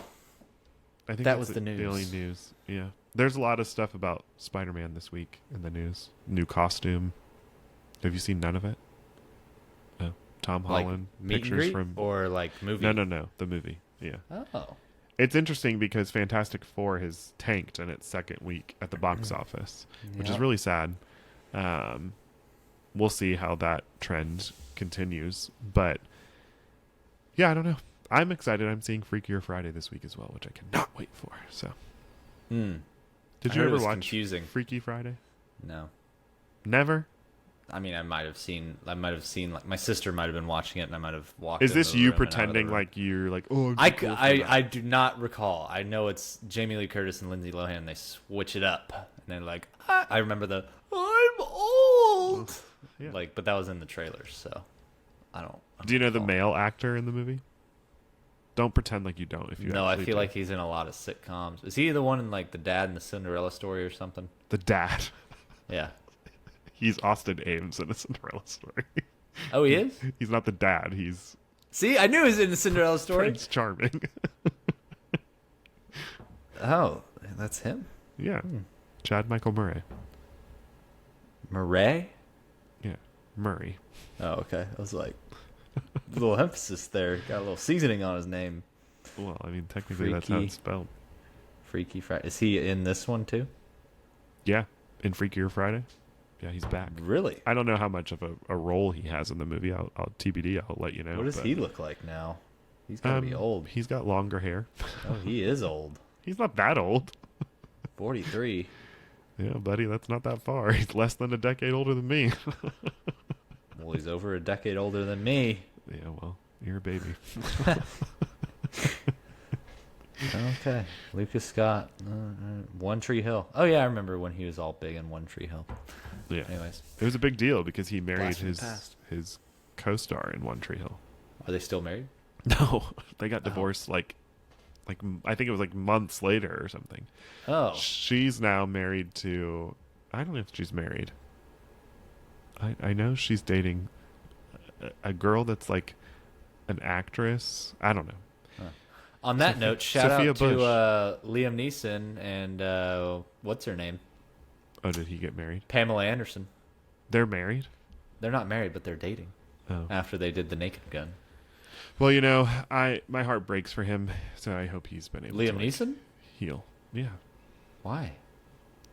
I think That that's was the news. only news. Yeah, there's a lot of stuff about Spider-Man this week in the news. New costume. Have you seen none of it? No. Tom like Holland meet and pictures greet from. or like movie. No. The movie. Yeah. Oh, It's interesting because Fantastic Four has tanked in its second week at the box office, which is Yeah. really sad. We'll see how that trend continues. But, yeah, I don't know. I'm excited. I'm seeing Freakier Friday this week as well, which I cannot wait for. So, did I you heard it ever was watch confusing. Freaky Friday? No. Never? I mean, I might have seen. Like my sister might have been watching it, and I might have walked. Is into this the you room and out of the pretending room. like you're like, oh, I, I'm too cool for I, that? I do not recall. I know it's Jamie Lee Curtis and Lindsay Lohan. They switch it up, and they're like, I remember the I'm old. Yeah. Like, but that was in the trailers, so I don't. Do you know the recall. male actor in the movie? Don't pretend like you don't. If you No, I actually feel do. like he's in a lot of sitcoms. Is he the one in like the dad in the Cinderella story or something? the dad. Yeah. He's Austin Ames in a Cinderella story. Oh, he is. He's not the dad. He's See, I knew he was in the Cinderella story. Prince Charming. Oh, that's him. Yeah. Chad Michael Murray. Murray. Yeah. Murray. Oh, okay. I was like, a little emphasis there. Got a little seasoning on his name. Well, I mean, technically that's how Freaky. it's spelled. Freaky Friday. Is he in this one too? Yeah. In Freakier Friday. Yeah, he's back. Really? I don't know how much of a role he has in the movie. I'll TBD. I'll let you know. What does but, he look like now? He's gotta be old. He's got longer hair. Oh, he is old. He's not that old. 43. Yeah, buddy, that's not that far. He's less than a decade older than me. Well, he's over a decade older than me. Yeah, well, you're a baby. Okay. Lucas Scott. One Tree Hill. Oh, yeah, I remember when he was all big in One Tree Hill. Yeah. Anyways. It was a big deal because he married Blast from the past. his co-star in One Tree Hill. Are they still married? No, they got divorced like I think it was like months later or something. Oh. She's now married to, I don't know if she's married. I know she's dating a girl that's like an actress. I don't know. On that note, shout Sophia out to Bush. Liam Neeson and what's her name? Oh, did he get married? Pamela Anderson. They're married? They're not married, but they're dating Oh. after they did The Naked Gun. Well, you know, my heart breaks for him, so I hope he's been able to Liam like, Neeson? heal. Yeah. Why?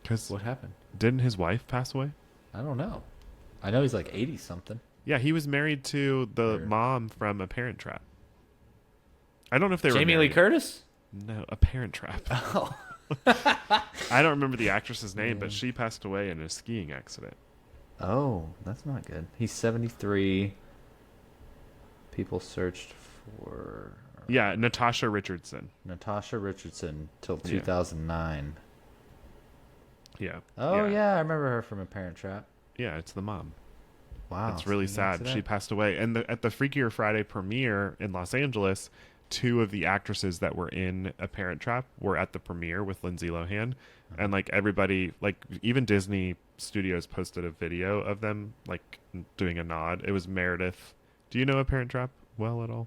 Because What happened? didn't his wife pass away? I don't know. I know he's like 80 something. Yeah, he was married to the Or- mom from A Parent Trap. I don't know if they were Jamie Lee married. Curtis? No, A Parent Trap. Oh. I don't remember the actress's name, but she passed away in a skiing accident. Oh, that's not good. He's 73. People searched for Yeah, Natasha Richardson. Natasha Richardson till Yeah. 2009. Yeah. Oh yeah, I remember her from A Parent Trap. Yeah, it's the mom. Wow, It's really so sad. She passed away. And at the Freakier Friday premiere in Los Angeles, two of the actresses that were in A Parent Trap were at the premiere with Lindsay Lohan. And like everybody, like even Disney Studios posted a video of them like doing a nod. It was Meredith. Do you know A Parent Trap well at all?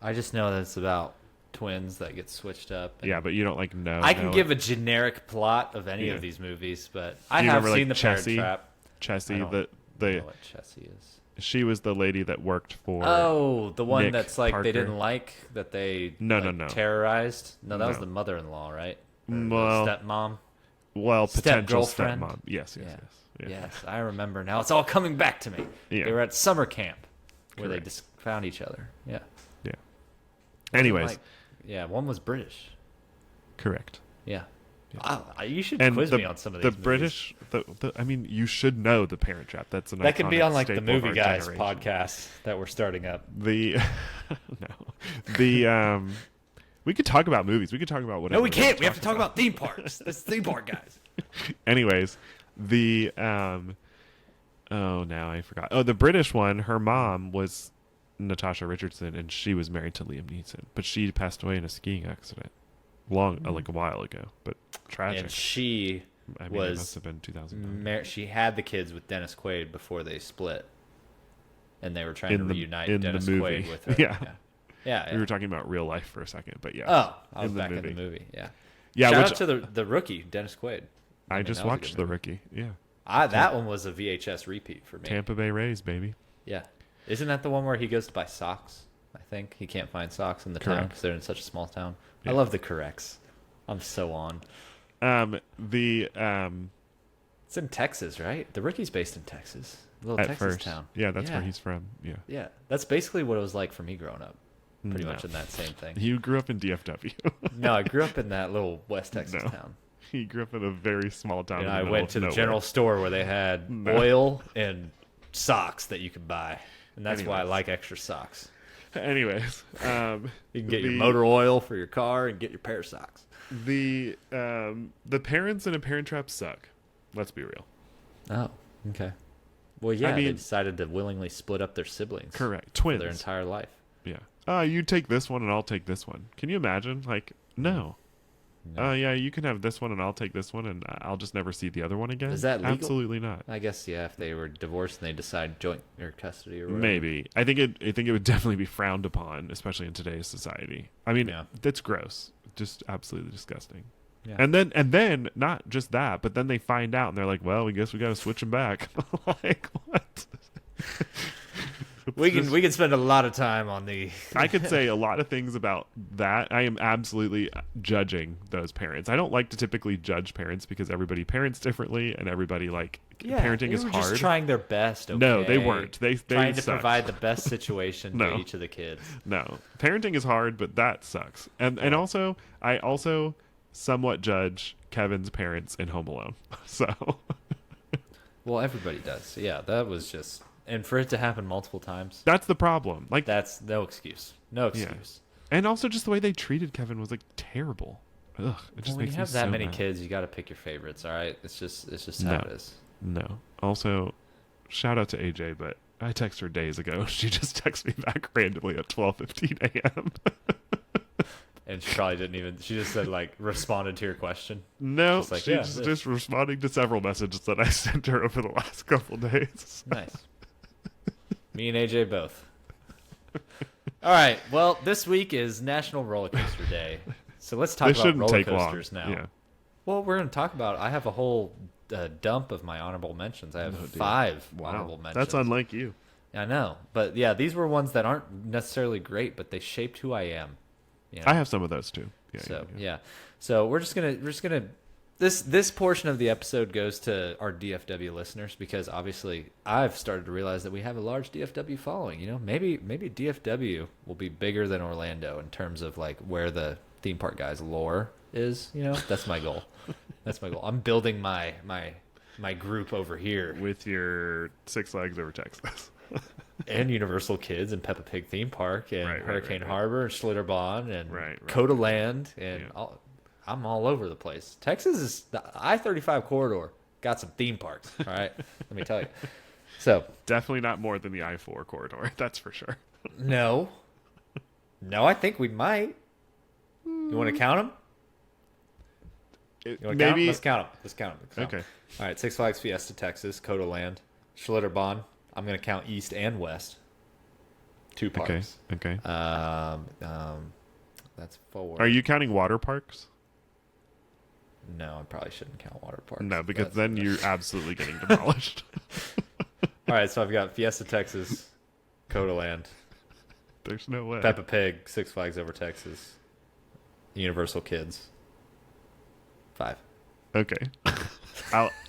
I just know that it's about twins that get switched up. and- Yeah, but you don't like know. I can know give it. a generic plot of any Yeah. of these movies, but Do I you have remember, seen like, The Parent Chessie? Trap. I Chessie, don't the know what Chessie is. she was the lady that worked for. Oh, the one Nick that's like Parker. they didn't like that they No, like, terrorized. No, that was No. the mother-in-law, right? Or the Well, stepmom. well, potential Step-girlfriend? stepmom. Yes, Yeah. yes. Yes, I remember now. It's all coming back to me. Yeah. They were at summer camp where they Correct. just found each other. Yeah. Yeah. Anyways, Like- yeah, one was British. correct. Yeah. You should And quiz the, me on some of the these movies. British, I mean, you should know The Parent Trap. That's an That could be iconic on like the staple of Movie our Guys generation. podcast that we're starting up. The no, the we could talk about movies. We could talk about whatever. No, we can't. We have want to talk about theme parks. This theme park guys. Anyways, the oh, now I forgot. Oh, the British one. Her mom was Natasha Richardson, and she was married to Liam Neeson, but she passed away in a skiing accident, like a while ago. But tragic. And she I mean, it was must have been 2009. she had the kids with Dennis Quaid before they split, and they were trying to reunite in the Dennis movie. Quaid with her. Yeah. Yeah. We were talking about real life for a second, but yeah. Oh, I was in the back in movie. the movie. Yeah. Yeah, Shout which out to the rookie Dennis Quaid. I mean, just that was a watched good The movie. Rookie. Yeah, That one was a VHS repeat for me. Tampa Bay Rays, baby. Yeah. Isn't that the one where he goes to buy socks? I think he can't find socks in the town Correct. because they're in such a small town. Yeah. I love the corrects. I'm so on. The It's in Texas, right? The rookie's based in Texas, a little at Texas first, town. yeah, that's where he's from. Yeah, Yeah, that's basically what it was like for me growing up. Pretty No. much in that same thing. You grew up in DFW. No, I grew up in that little West Texas No. town. He grew up in a very small town. And in the I middle went of to the nowhere. general store where they had No. oil and socks that you could buy, and that's why I Anyways. like extra socks. Anyways, You can get your motor oil for your car and get your pair of socks. the parents in A Parent Trap suck. Let's be real. Oh, okay. Well, yeah, they mean- decided to willingly split up their siblings Correct. for Twins. their entire life. Yeah. You take this one and I'll take this one. Can you imagine? Like, no. No. Yeah, you can have this one and I'll take this one and I'll just never see the other one again. Is that legal? Absolutely not. I guess yeah. If they were divorced and they decide joint or custody or whatever. Maybe. I think it would definitely be frowned upon, especially in today's society. I mean, Yeah. that's gross. Just absolutely disgusting. Yeah. And then not just that, but then they find out and they're like, "Well, we guess we got to switch them back." Like, what? we can spend a lot of time on the. I could say a lot of things about that. I am absolutely judging those parents. I don't like to typically judge parents because everybody parents differently and everybody parenting they is were hard. just trying their best. Okay? No, they weren't. They trying to sucked. provide the best situation No. to each of the kids. No, parenting is hard, but that sucks. And also, I also somewhat judge Kevin's parents in Home Alone. So Well, everybody does. Yeah, that was just, and for it to happen multiple times, that's the problem. Like, that's no excuse. No Yeah. excuse. and also just the way they treated Kevin was like terrible. Ugh, it Well, just when makes you me have that so many mad. kids, you got to pick your favorites. All right, it's just how No. it is. No. Also, shout out to AJ, but I texted her days ago. She just texted me back randomly at 12:15 a.m. And she probably didn't even. She just said like responded to your question. No, Just like, she's yeah, this. just responding to several messages that I sent her over the last couple days. Nice. Me and AJ both. All right. Well, this week is National Roller Coaster Day, so let's talk This about shouldn't roller take long. coasters now. Yeah. Well, we're going to talk about. I have a whole dump of my honorable mentions. I have Oh, dear. 5 honorable mentions. That's unlike you. I know, but yeah, these were ones that aren't necessarily great, but they shaped who I am. You know? I have some of those too. Yeah, So yeah. yeah, so we're just gonna this portion of the episode goes to our DFW listeners because obviously I've started to realize that we have a large DFW following. You know, maybe DFW will be bigger than Orlando in terms of like where the theme park guys lore is. You know, that's my goal. That's my goal. I'm building my my group over here with your Six Flags Over Texas. and Universal Kids and Peppa Pig Theme Park and Right, Hurricane right. Harbor and Schlitterbahn and Right. Coda Land and Yeah. I'm all over the place. Texas is the I-35 corridor. Got some theme parks. All right, let me tell you. So Definitely not more than the I-4 corridor. That's for sure. no, I think we might. You want to count them? You want to count 'em? Maybe. Let's count them. Okay. All right, Six Flags Fiesta Texas, Coda Land, Schlitterbahn. I'm going to count east and west. 2 parks. Okay. That's 4. Are you counting water parks? No, I probably shouldn't count water parks. No, because That's- then you're absolutely getting demolished. All right, so I've got Fiesta Texas, Coda Land, There's no way. Peppa Pig, Six Flags Over Texas, Universal Kids. 5. Okay.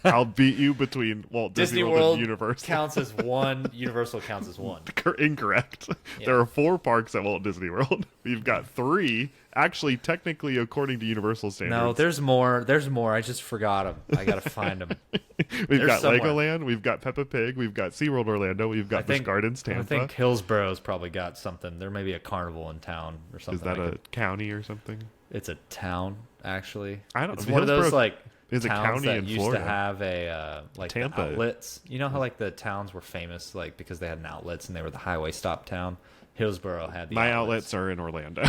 I'll beat you between Walt Disney Disney World and Universal. counts as 1. Universal counts as 1. Incorrect. Yeah. There are 4 parks at Walt Disney World. We've got 3. Actually, technically, according to Universal standards. No, there's more. I just forgot them. I gotta find them. We've there's got somewhere. Legoland. We've got Peppa Pig. We've got SeaWorld Orlando. We've got Busch Gardens Tampa. I think Hillsboro's probably got something. There may be a carnival in town or something. Is that like a county or something? It's a town, actually. I don't It's know. one of those Hillsboro like is a towns county that in used Florida. to have a like the Tampa. outlets. You know how like the towns were famous like because they had an outlets and they were the highway stop town. Hillsboro had the My outlets are in Orlando.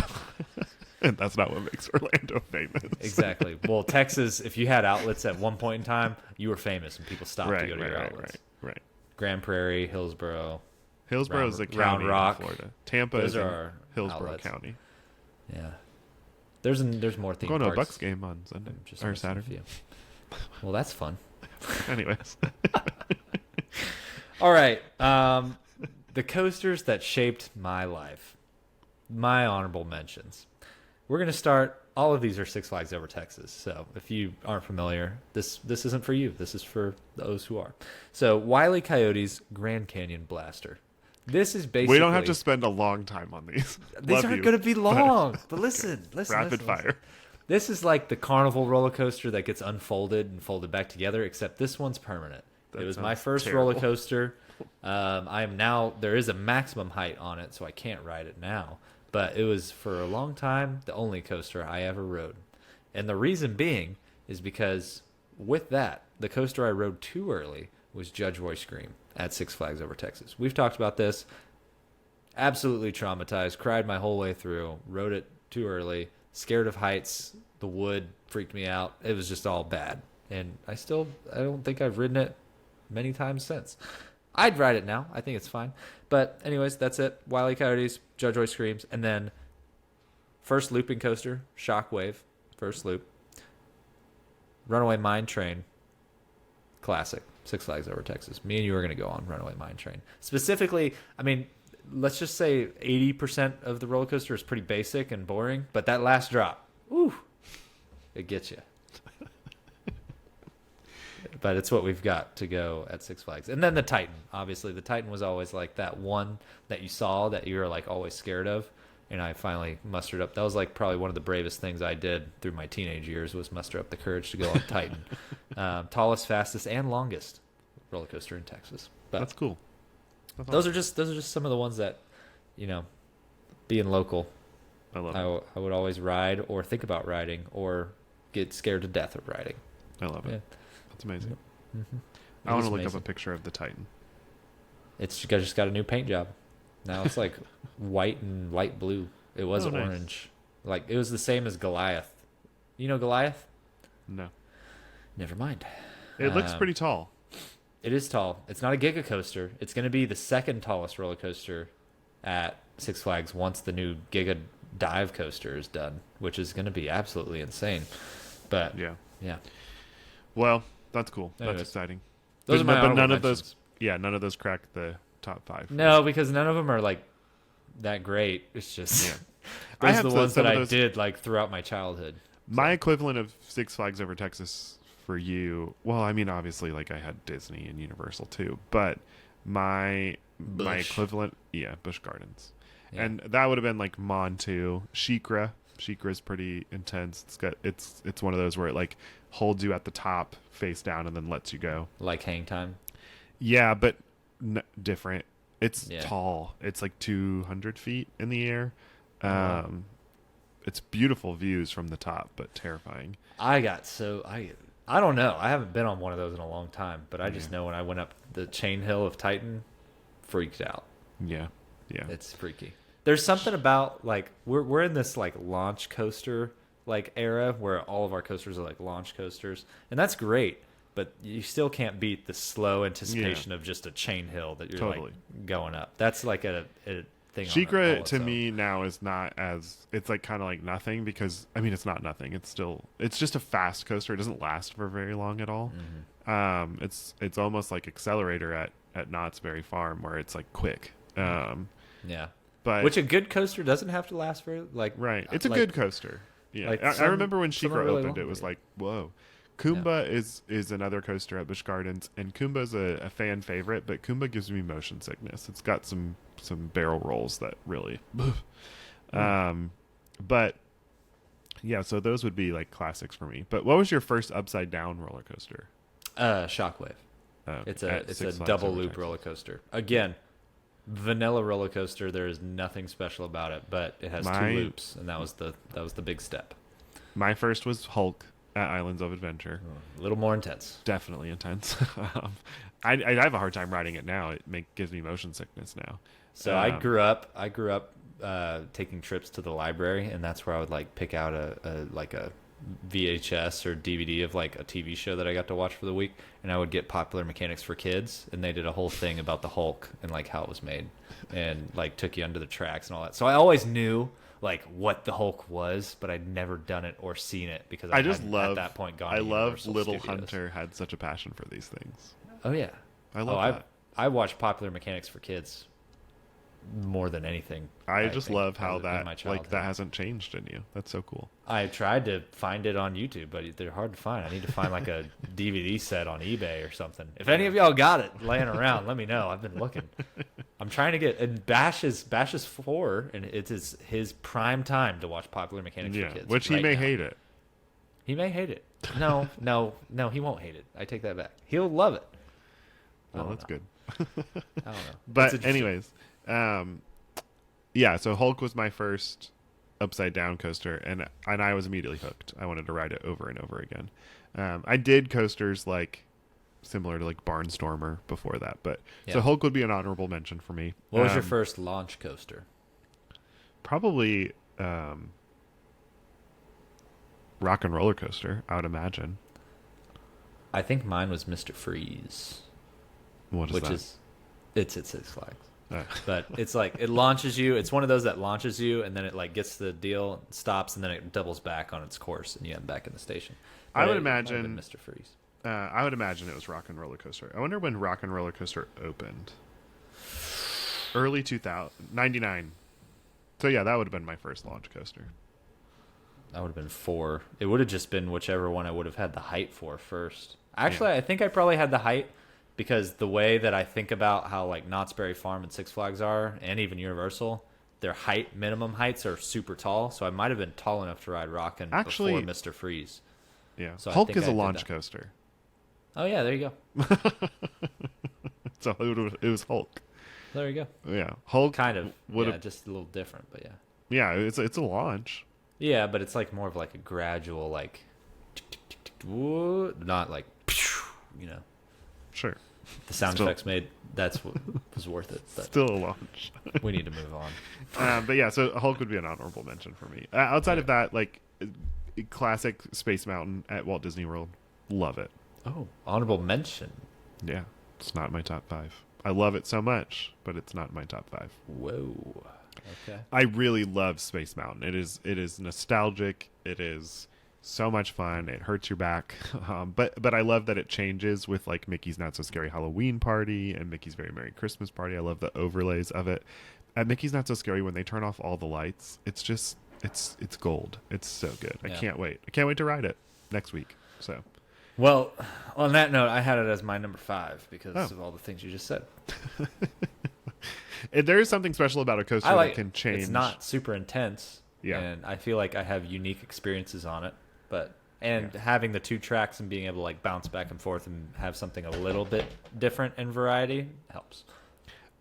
And that's not what makes Orlando famous. Exactly. Well, Texas, if you had outlets at one point in time, you were famous and people stopped to go to your outlets. Right. Grand Prairie, Hillsboro. Hillsboro is a Round county Rock. in Florida. Tampa Those is in are Hillsboro outlets. County. Yeah. There's more theme Going to a parks. Bucks game on Sunday Just or missing a Saturday. few. Well, that's fun. Anyways, All right. The coasters that shaped my life. My honorable mentions. We're going to start. All of these are Six Flags Over Texas. So if you aren't familiar, this isn't for you. This is for those who are. So Wile E. Coyote's Grand Canyon Blaster. This is basically. we don't have to spend a long time on these. These aren't going to be long. But listen. Rapid fire. This is like the carnival roller coaster that gets unfolded and folded back together, except this one's permanent. That It was my sounds first terrible. roller coaster. I am now, there is a maximum height on it, so I can't ride it now. But it was for a long time the only coaster I ever rode. And the reason being is because with that, the coaster I rode too early was Judge Roy Scream at Six Flags Over Texas. We've talked about this. Absolutely traumatized, cried my whole way through, rode it too early, scared of heights, the wood freaked me out. It was just all bad. And I don't think I've ridden it many times since. I'd ride it now. I think it's fine. But anyways, that's it. Wile E. Coyotes, Judge Roy Screams, and then first looping coaster, Shockwave, first loop. Runaway Mine Train, classic, Six Flags Over Texas. Me and you are going to go on Runaway Mine Train. Specifically, I mean, let's just say 80% of the roller coaster is pretty basic and boring, but that last drop, woo, it gets you. But it's what we've got to go at Six Flags. And then the Titan. Obviously, the Titan was always like that one that you saw that you were like always scared of. And I finally mustered up. That was like probably one of the bravest things I did through my teenage years was muster up the courage to go on Titan. Tallest, fastest, and longest roller coaster in Texas. But That's cool. those are just some of the ones that, you know, being local, I love it. I would always ride or think about riding or get scared to death of riding. I love it. Yeah. That's amazing. Mm-hmm. I want to look up a picture of the Titan. It's just got a new paint job. Now it's like white and light blue. It was Oh, nice. orange. Like it was the same as Goliath. You know Goliath? No. Never mind. It looks pretty tall. It is tall. It's not a Giga coaster. It's going to be the second tallest roller coaster at Six Flags once the new Giga dive coaster is done, which is going to be absolutely insane. But yeah. Well, that's cool. Anyways. That's exciting. Those are my but honorable none of mentions. none of those crack the top 5. No, because none of them are like that great. It's just Yeah. I those have are the some ones that of I those- did like throughout my childhood. My equivalent of Six Flags Over Texas for you, well, I mean, obviously, like I had Disney and Universal too, but my Busch. equivalent, Busch Gardens, Yeah. and that would have been like Montu, Shikra. Shikra is pretty intense. It's one of those where it like holds you at the top face down and then lets you go. Like hang time. Yeah, but different. It's Yeah. tall. It's like 200 feet in the air. Wow. It's beautiful views from the top, but terrifying. I don't know. I haven't been on one of those in a long time, but I just Yeah. know when I went up the chain hill of Titan, freaked out. Yeah. Yeah. It's freaky. There's something about like we're in this like launch coaster like era where all of our coasters are like launch coasters, and that's great. But you still can't beat the slow anticipation of just a chain hill that you're Totally. like going up. That's like a thing. Shikra all to its own. me now is not as, it's like kind of like nothing, because I mean it's not nothing. It's just a fast coaster. It doesn't last for very long at all. Mm-hmm. It's almost like Accelerator at Knott's Berry Farm, where it's like quick. Yeah, But which a good coaster doesn't have to last very like right, it's a like- good coaster. Yeah, like I remember when some Shikra are really opened, it long. was like whoa. Kumba is another coaster at Busch Gardens, and Kumba's a fan favorite, but Kumba gives me motion sickness. It's got some barrel rolls that really, but yeah. So those would be like classics for me. But what was your first upside down roller coaster? Shockwave. It's a double loop roller coaster. Again, vanilla roller coaster. There is nothing special about it, but it has 2 loops, and that was the big step. My first was Hulk at Islands of Adventure. A little more intense. Definitely intense. I have a hard time riding it now. It gives me motion sickness now. So I grew up taking trips to the library, and that's where I would like pick out a VHS or DVD of like a TV show that I got to watch for the week, and I would get Popular Mechanics for Kids, and they did a whole thing about the Hulk and like how it was made, and like took you under the tracks and all that. So I always knew like what the Hulk was, but I'd never done it or seen it because I just hadn't love at that point gone. I to love Universal Little Studios. Hunter had such a passion for these things. Oh yeah, I love that. I watched Popular Mechanics for Kids more than anything. I just think, love how in that my like childhood. that hasn't changed in you. That's so cool. I tried to find it on YouTube, but they're hard to find. I need to find like a DVD set on eBay or something. If any of y'all got it laying around, let me know. I've been looking. I'm trying to get, and Bash is 4, and it's his prime time to watch Popular Mechanics Yeah, for Kids. which he right may now. hate it. He may hate it. No, he won't hate it. I take that back. He'll love it. Well, that's good. I don't know. But It's anyways, yeah. So Hulk was my first upside down coaster, and I was immediately hooked. I wanted to ride it over and over again. I did coasters like similar to like Barnstormer before that, but so Yeah. Hulk would be an honorable mention for me. What was your first launch coaster? Probably Rock and Roller Coaster, I would imagine. I think mine was Mr. Freeze, What is which that? is it's at Six Flags. Oh. But it's like it launches you. It's one of those that launches you, and then it like gets the deal, stops, and then it doubles back on its course, and you end back in the station. I would But it might have been imagine- Mr. Freeze. I would imagine it was Rock and Roller Coaster. I wonder when Rock and Roller Coaster opened. Early 99. So yeah, that would have been my first launch coaster. That would have been 4. It would have just been whichever one I would have had the height for first. Actually, I think I probably had the height because the way that I think about how like Knott's Berry Farm and Six Flags are, and even Universal, their minimum heights are super tall. So I might have been tall enough to ride Rockin' Actually- before Mr. Freeze. Yeah. So I Hulk think is I a did launch that. coaster. Oh yeah, there you go. So it was Hulk. There you go. Yeah. Hulk Kind of. would Yeah, have just a little different, but yeah. Yeah, it's a launch. Yeah, but it's like more of like a gradual like not like you know. Sure. The sound Still- effects made that's what was worth it. But Still a launch. we need to move on. But yeah, so Hulk would be an honorable mention for me. Outside of that, like classic Space Mountain at Walt Disney World. Love it. Oh, honorable mention. Yeah. It's not my top 5. I love it so much, but it's not my top 5. Whoa. Okay. I really love Space Mountain. It is nostalgic. It is so much fun. It hurts your back, but I love that it changes with like Mickey's Not So Scary Halloween Party and Mickey's Very Merry Christmas Party. I love the overlays of it. At Mickey's Not So Scary, when they turn off all the lights, it's just it's gold. It's so good. I Yeah. can't wait. I can't wait to ride it next week. So Well, on that note, I had it as my number 5 because Oh. of all the things you just said. there is something special about a coaster I like that can change. It's not super intense. Yeah. And I feel like I have unique experiences on it, but And having the 2 tracks and being able to like bounce back and forth and have something a little bit different in variety helps.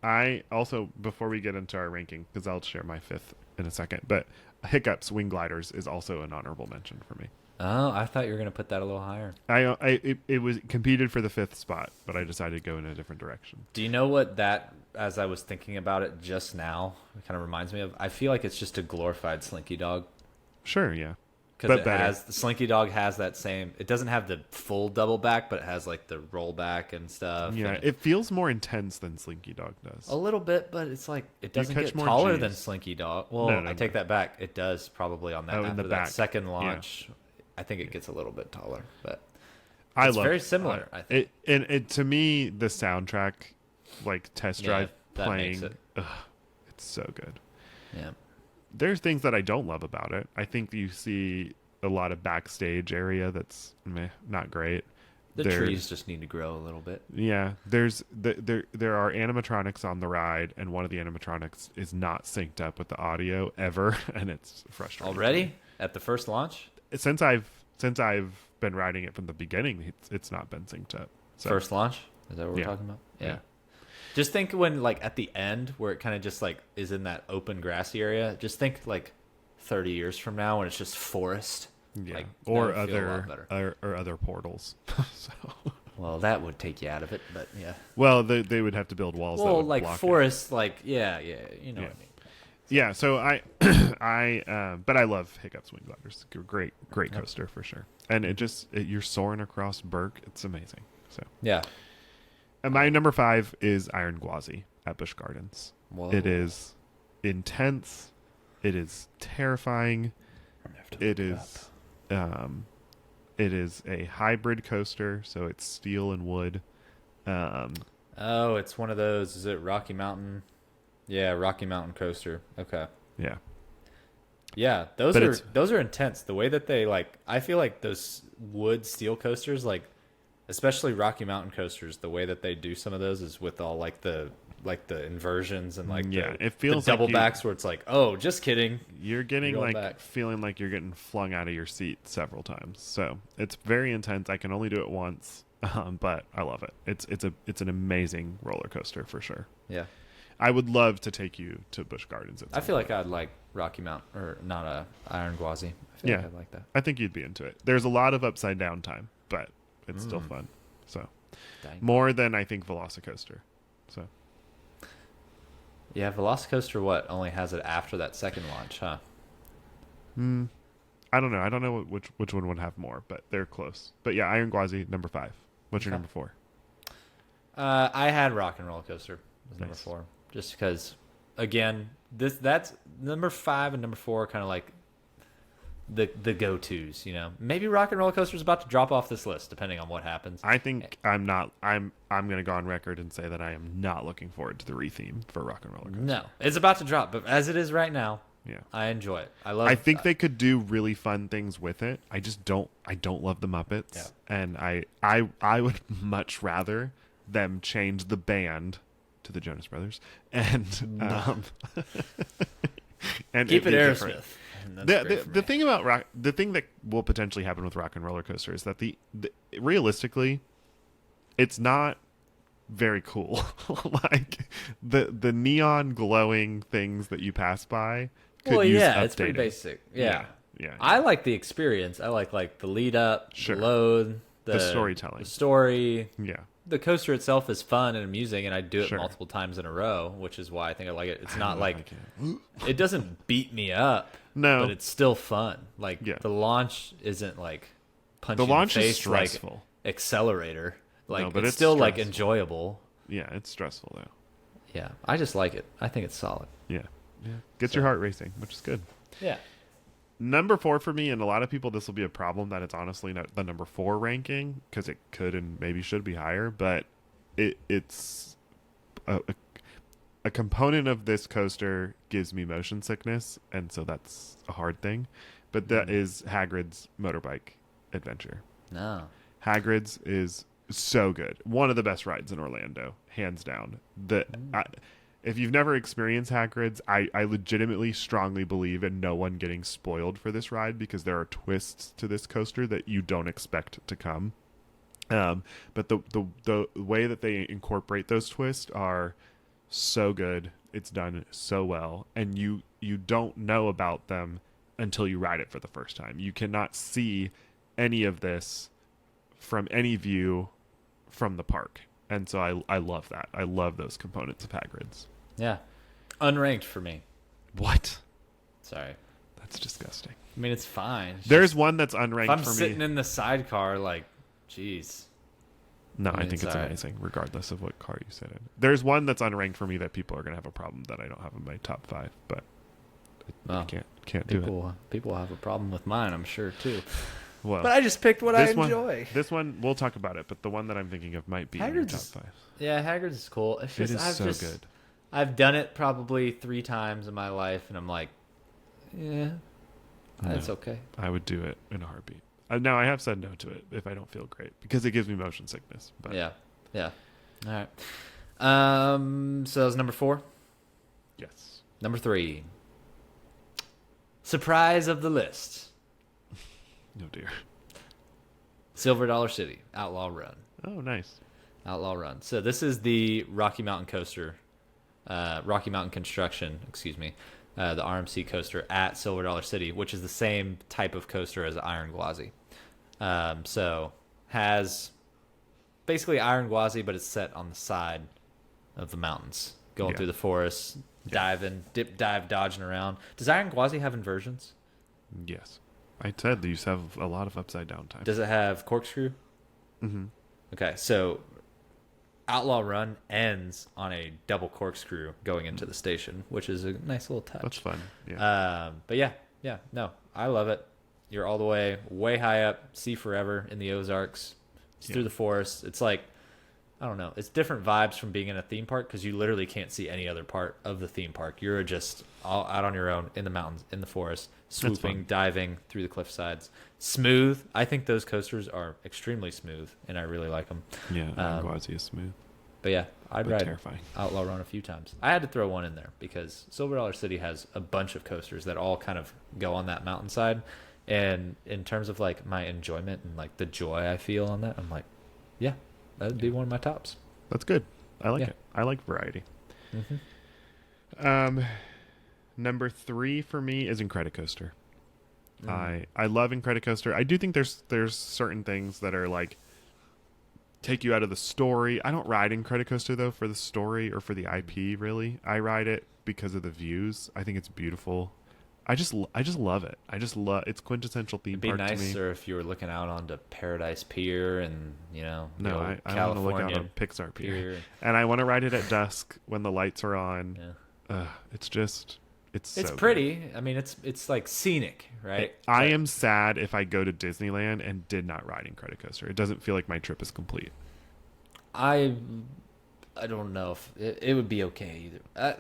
I also, before we get into our ranking, because I'll share my 5th in a second, but Hiccup's Wing Gliders is also an honorable mention for me. Oh, I thought you were going to put that a little higher. It was competed for the 5th spot, but I decided to go in a different direction. Do you know what that, as I was thinking about it just now, it kind of reminds me of? I feel like it's just a glorified Slinky Dog. Sure, yeah. Because the Slinky Dog has that same. It doesn't have the full double back, but it has like the rollback and stuff. Yeah, and it feels more intense than Slinky Dog does. a little bit, but it's like it doesn't catch get more taller Gs. than Slinky Dog. Well, I take that back. It does probably on that in after the that back. second launch. I think it gets a little bit taller, but I it's love very similar. I think it to me the soundtrack, like Test Drive that makes playing, it's so good. Yeah. There's things that I don't love about it. I think you see a lot of backstage area that's not great. The trees just need to grow a little bit. Yeah, there are animatronics on the ride, and one of the animatronics is not synced up with the audio ever, and it's frustrating. Already at the first launch? Since I've been riding it from the beginning, it's not been synced up. So, First launch? Is that what we're talking about? Yeah. Just think when like at the end where it kind of just like is in that open grassy area. Just think like 30 years from now when it's just forest. yeah, Like, or that would feel a lot better. other portals. So, Well, that would take you out of it, but yeah. well, they would have to build walls. that Well, would like block it. forest, like you know what I mean. Yeah, so but I love Hiccup's Wing Gliders. Great coaster for sure. And you're soaring across Burke. It's amazing. So Yeah. and my number 5 is Iron Gwazi at Busch Gardens. Whoa. It is intense. It is terrifying. It is a hybrid coaster, so it's steel and wood. Oh, it's one of those. Is it Rocky Mountain? Yeah, Rocky Mountain coaster. Okay. Yeah. Yeah, those are intense. The way that they like, I feel like those wood steel coasters, like especially Rocky Mountain coasters, the way that they do some of those is with all like the inversions and like it feels the double like backs where it's like, oh, just kidding. You're getting You're going like back. feeling like you're getting flung out of your seat several times. So it's very intense. I can only do it once, but I love it. It's an amazing roller coaster for sure. Yeah. I would love to take you to Busch Gardens. I feel like I'd like Rocky Mountain or not Iron Gwazi. I feel like I'd like that. I think you'd be into it. There's a lot of upside down time, but it's still fun. So Dang. more than I think Velocicoaster. So Yeah, Velocicoaster only has it after that second launch, huh? I don't know. I don't know which one would have more, but they're close. But yeah, Iron Gwazi, number 5. What's your Okay. number 4? I had Rock and Roller Coaster as number Nice. 4, just because. Again, that's number 5 and number 4 are kind of like the go-tos, you know. Maybe Rock and Roller Coaster is about to drop off this list, depending on what happens. I think I'm not. I'm going to go on record and say that I am not looking forward to the retheme for Rock and Roller Coaster. No, it's about to drop, but as it is right now, Yeah. I enjoy it. I love. I think they could do really fun things with it. I just don't. I don't love the Muppets, Yeah. and I would much rather them change the band to the Jonas Brothers and and keep it be different. Aerosmith. And that's great for The me. thing about the thing that will potentially happen with Rock and Roller Coaster is that the realistically, it's not very cool. Like the neon glowing things that you pass by. Could use it's pretty updating. basic. Yeah. Yeah. I like the experience. I like the lead up, Sure. the load, The storytelling. the story. Yeah. The coaster itself is fun and amusing, and I do it Sure. multiple times in a row, which is why I think I like it. It's not I like like it. it doesn't beat me up, No. but it's still fun. Like Yeah. the launch isn't like punching The launch in the is face like stressful. Accelerator. Like No, but it's it's still like stressful. enjoyable. Yeah, it's stressful though. Yeah, I just like it. I think it's solid. Yeah. Gets your heart racing, which is good. Yeah. Number 4 for me, and a lot of people, this will be a problem that it's honestly not the number 4 ranking because it could and maybe should be higher, but it's a component of this coaster gives me motion sickness, and so that's a hard thing. But that is Hagrid's Motorbike Adventure. No. Hagrid's is so good. One of the best rides in Orlando, hands down. if you've never experienced Hagrid's, I legitimately strongly believe in no one getting spoiled for this ride because there are twists to this coaster that you don't expect to come. But the way that they incorporate those twists are so good. It's done so well, and you don't know about them until you ride it for the first time. You cannot see any of this from any view from the park. And so I love that. I love those components of Hagrid's. Yeah. Unranked for me. What? Sorry. That's disgusting. I mean, it's fine. There's one that's unranked if I'm for me. sitting in the sidecar, like, jeez. No, I mean, think it's all right. amazing, regardless of what car you sit in. There's one that's unranked for me that people are going to have a problem that I don't have in my top 5, but I Well, can't do it. People have a problem with mine, I'm sure, too. Well, But I just picked what I this enjoy. This one, we'll talk about it, but the one that I'm thinking of might be in your top Hagrid's 5. Yeah, Hagrid's is cool. It's It just, is so good. I've done it probably 3 times in my life, and I'm like, yeah, that's No. okay. I would do it in a heartbeat. Now, I have said no to it if I don't feel great, because it gives me motion sickness. But Yeah. All right. So that was number 4. yes. Number 3. Surprise of the list. No dear. Silver Dollar City, Outlaw Run. Oh, nice. Outlaw Run. So this is the Rocky Mountain coaster, Rocky Mountain Construction, excuse me, the RMC coaster at Silver Dollar City, which is the same type of coaster as Iron Gwazi. So has basically Iron Gwazi, but it's set on the side of the mountains, going Yeah. through the forest, diving, dip, dive, dodging around. Does Iron Gwazi have inversions? Yes. I said that you have a lot of upside down time. Does it have corkscrew? Mm-hmm. Okay, so Outlaw Run ends on a double corkscrew going into the station, which is a nice little touch. That's fun. Yeah. But yeah, no, I love it. You're all the way high up, see forever in the Ozarks. It's through the forest. It's like, I don't know. It's different vibes from being in a theme park because you literally can't see any other part of the theme park. You're just all out on your own in the mountains, in the forest, swooping, diving through the cliff sides. Smooth. I think those coasters are extremely smooth, and I really like them. Yeah. Gwazi is smooth. But yeah, I'd But ride terrifying. Outlaw Run a few times. I had to throw one in there because Silver Dollar City has a bunch of coasters that all kind of go on that mountainside. And in terms of like my enjoyment and like the joy I feel on that, I'm like, yeah, that would be one of my tops. That's good. I like Yeah. it. I like variety. Mm-hmm. Number 3 for me is Incredicoaster. Mm. I love Incredicoaster. I do think there's certain things that are like take you out of the story. I don't ride Incredicoaster though for the story or for the IP really. I ride it because of the views. I think it's beautiful. I just love it. It's quintessential theme It'd be park to me. nicer if you were looking out onto Paradise Pier and, the No, old I want to California look out on Pixar Pier. Pier. And I want to ride it at dusk when the lights are on. Yeah. It's so It's good. pretty. I mean, it's like scenic, right? I But am sad if I go to Disneyland and did not ride Incredicoaster. It doesn't feel like my trip is complete. I don't know if it would be okay either.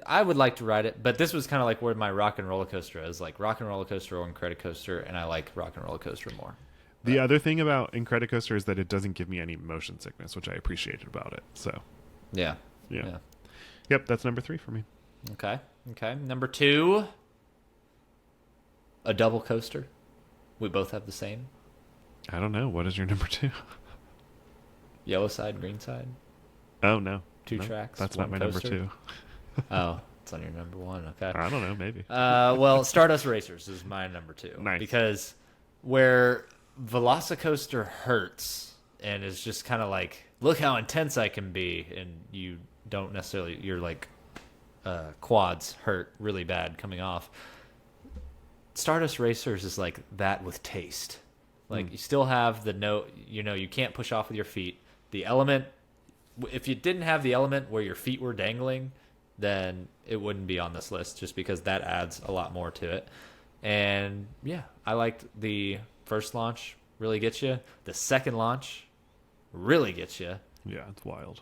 I would like to ride it, but this was kind of like where my Rock and Roller Coaster is, like Rock and Roller Coaster or Incredicoaster, and I like Rock and Roller Coaster more. The other thing about Incredicoaster is that it doesn't give me any motion sickness, which I appreciated about it. So, Yeah. yeah. Yep, that's number 3 for me. Okay. Number 2, a double coaster. We both have the same. I don't know. What is your number 2? Yellow side, green side. Oh, no. Two No, tracks. That's one not my coaster. number 2. Oh, it's on your number 1. Okay. I don't know. Maybe. Well, Stardust Racers is my number 2. Nice. Because where Velocicoaster hurts and is just kind of like, look how intense I can be, and you don't necessarily, you're like, quads hurt really bad coming off. Stardust Racers is like that with taste. Like you still have the note, you can't push off with your feet. The element, if you didn't have the element where your feet were dangling, then it wouldn't be on this list just because that adds a lot more to it. And yeah, I liked the first launch, really gets you. The second launch really gets you. Yeah, it's wild.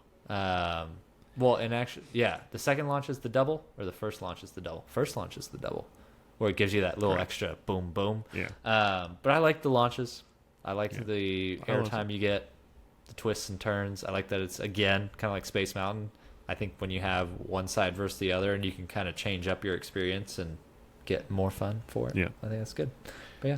Well, and actually, yeah, the second launch is the double, or the first launch is the double. First launch is the double, where it gives you that little extra boom, boom. Yeah. But I like the launches. I like the I love airtime you get, the twists and turns. I like that it's, again, kind of like Space Mountain. I think when you have one side versus the other and you can kind of change up your experience and get more fun for it, Yeah. I think that's good. But yeah.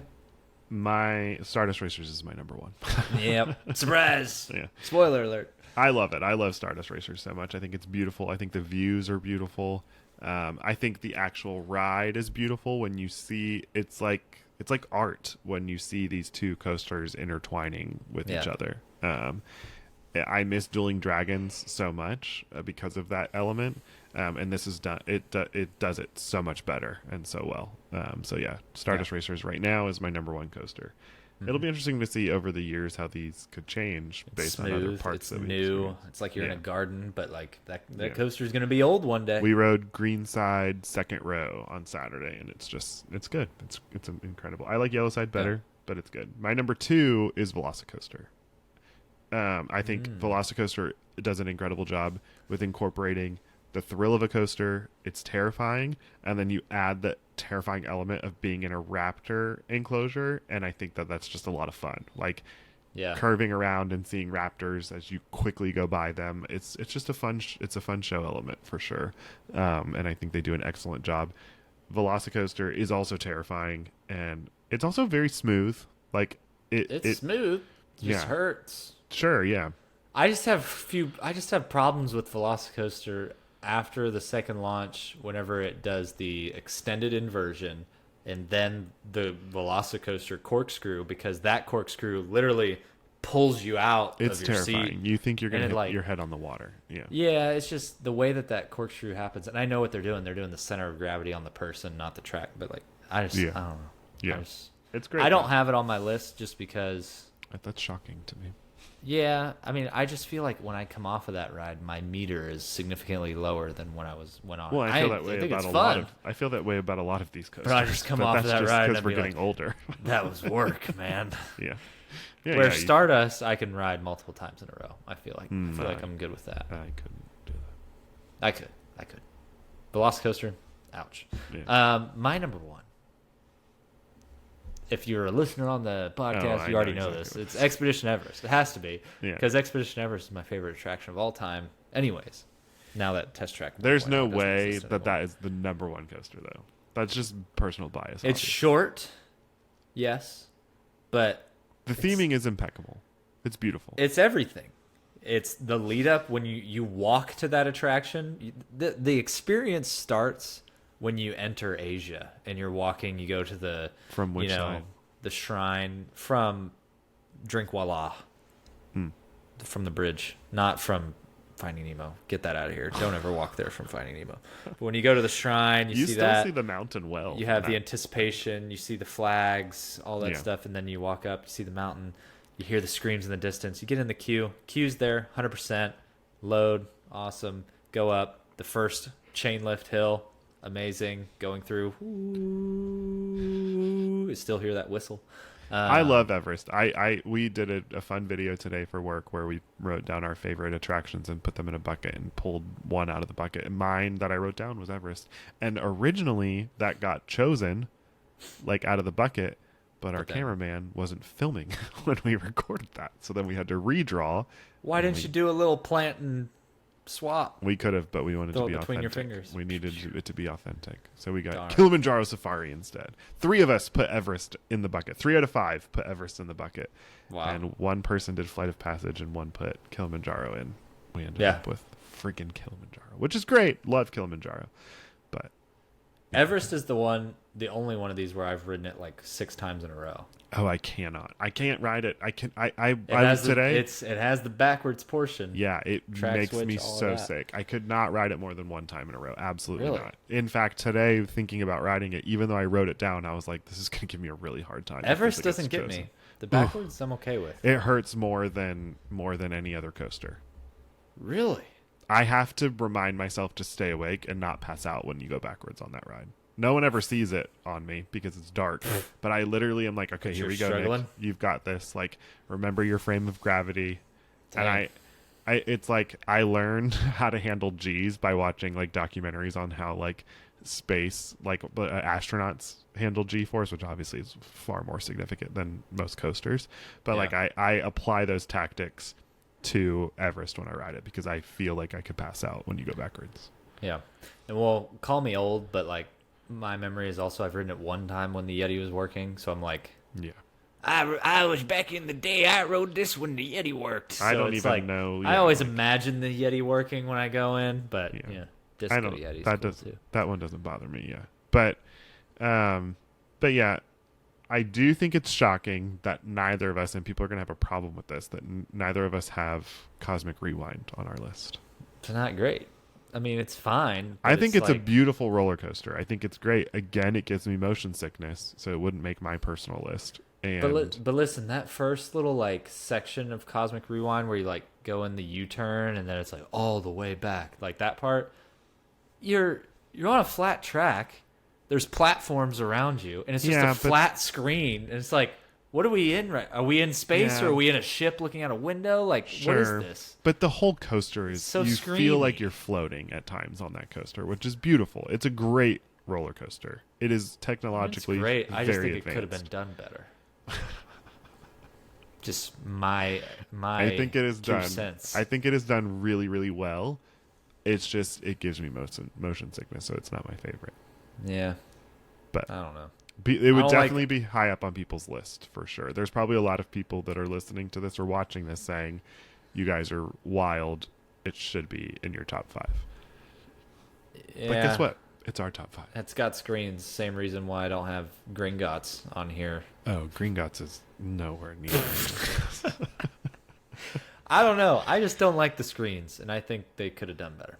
My Stardust Racers is my number one. Yep. Surprise. Yeah. Spoiler alert. I love it. I love Stardust Racers so much. I think it's beautiful. I think the views are beautiful. I think the actual ride is beautiful when you see it's like art when you see these two coasters intertwining with each other. I miss Dueling Dragons so much because of that element, and this is done. It does it so much better and so well. So yeah, Stardust Racers right now is my number one coaster. It'll be interesting to see over the years how these could change based on other parts it's that we new. experience. It's like you're in a garden, but like that Yeah. coaster's gonna be old one day. We rode Greenside second row on Saturday, and it's good. It's incredible. I like Yellowside better, but it's good. My number 2 is Velocicoaster. I think Velocicoaster does an incredible job with incorporating the thrill of a coaster. It's terrifying, and then you add the terrifying element of being in a raptor enclosure, and I think that that's just a lot of fun. Like curving around and seeing raptors as you quickly go by them. It's just a fun show element for sure, and I think they do an excellent job. Velocicoaster is also terrifying, and it's also very smooth. Like it's smooth. Just Yeah. hurts. Sure, yeah. I just have problems with Velocicoaster after the second launch whenever it does the extended inversion and then the Velocicoaster corkscrew, because that corkscrew literally pulls you out It's of your terrifying. seat. You think you're going to hit like- your head on the water. Yeah. Yeah, it's just the way that corkscrew happens, and I know what they're doing. They're doing the center of gravity on the person, not the track. But like, I don't know. Yeah. It's great. I don't though. have it on my list just because. That's shocking to me. Yeah, I mean, I just feel like when I come off of that ride, my meter is significantly lower than when I went on. Well, I feel that way think about it's a fun. lot of. I feel that way about a lot of these coasters. But I just come off of that's that just ride and because I'd we're be getting like, older. That was work, man. Yeah. Where yeah. Stardust, I can ride multiple times in a row. I feel like I'm good with that. I couldn't do that. I could. Velocicoaster, ouch. Yeah. My number one. If you're a listener on the podcast, I you already know know exactly this. It's Expedition Everest. It has to be. Yeah. Because Expedition Everest is my favorite attraction of all time. Anyways, now that Test Track. There's no doesn't way exist that anymore. is the number one coaster, though. That's just personal bias. It's obviously. short, yes, but The theming is impeccable. It's beautiful. it's everything. It's the lead up when you walk to that attraction. The experience starts when you enter Asia and you're walking. You go to the From which side? the shrine from Drinkwallah, from the bridge, not from Finding Nemo. Get that out of here. Don't ever walk there from Finding Nemo. But when you go to the shrine, you see still that. see the mountain well. You have the anticipation, you see the flags, all that Yeah. stuff, and then you walk up, you see the mountain, you hear the screams in the distance, you get in the queue. Queue's there, 100%, load, awesome, go up. The first chain lift hill, amazing, going through. Ooh, you still hear that whistle. I love Everest. We did a fun video today for work where we wrote down our favorite attractions and put them in a bucket and pulled one out of the bucket. And mine that I wrote down was Everest. And originally that got chosen, like out of the bucket, but our cameraman wasn't filming when we recorded that. So then we had to redraw. Why didn't you do a little plant and swap? We could have, but we wanted Throw to be it between your authentic. fingers. We needed it to be authentic. So we got Darn. Kilimanjaro Safari instead. 3 of us put Everest in the bucket. 3 out of 5 put Everest in the bucket. Wow. And one person did Flight of Passage and one put Kilimanjaro in. We ended up with freaking Kilimanjaro, which is great. Love Kilimanjaro. But Everest is the only one of these where I've ridden it like 6 times in a row. I cannot. I can't ride it. I It has today. It has the backwards portion. Yeah, it Track makes switch, me all of so that. sick. I could not ride it more than one time in a row. Absolutely Really? not. In fact, today, thinking about riding it, even though I wrote it down, I was like, this is going to give me a really hard time. Everest if it gets doesn't get chosen. me. The backwards, I'm okay with. It hurts more than any other coaster. Really? I have to remind myself to stay awake and not pass out when you go backwards on that ride. No one ever sees it on me because it's dark, but I literally am like, okay, here You're we go, Nick. struggling? You've got this. Like, remember your frame of gravity. Dang. And it's like I learned how to handle G's by watching like documentaries on how like space, like astronauts handle G-force, which obviously is far more significant than most coasters. But like I apply those tactics to Everest when I ride it because I feel like I could pass out when you go backwards. Yeah. And well, call me old, but like my memory is also I've ridden it one time when the Yeti was working. So I'm like, Yeah. I was back in the day. I rode this when the Yeti worked. So I don't it's even like, know. I Yeah, always like, imagine the Yeti working when I go in, but Yeah. yeah, I Disco don't. Yeti's That cool does. too. That one doesn't bother me. Yeah. But yeah, I do think it's shocking that neither of us, and people are gonna have a problem with this, that neither of us have Cosmic Rewind on our list. It's not great. I mean, it's fine. I but think it's a like, beautiful roller coaster. I think it's great. Again, it gives me motion sickness, so it wouldn't make my personal list. And but listen, that first little like section of Cosmic Rewind where you like go in the U-turn and then it's like all the way back, like that part, you're on a flat track. There's platforms around you, and it's just Yeah, a but- flat screen. And it's like, what are we in? Right? Are we in space Yeah. or are we in a ship looking out a window? Like, what is Sure. this? But the whole coaster is So you feel like screamy. you're floating at times on that coaster, which is beautiful. It's a great roller coaster. It is It's technologically great. I just very think it could have been advanced. done better. Just my I think it is 2 done. cents. I think it is done really, really well. It's just it gives me motion sickness, so it's not my favorite. Yeah, But I don't know. it would don't like definitely it. be high up on people's list for sure. There's probably a lot of people that are listening to this or watching this saying, "You guys are wild. It should be in your top 5." Yeah. But guess what? It's our top 5. It's got screens. Same reason why I don't have Gringotts on here. Oh, Gringotts is nowhere near. I don't know. I just don't like the screens, and I think they could have done better.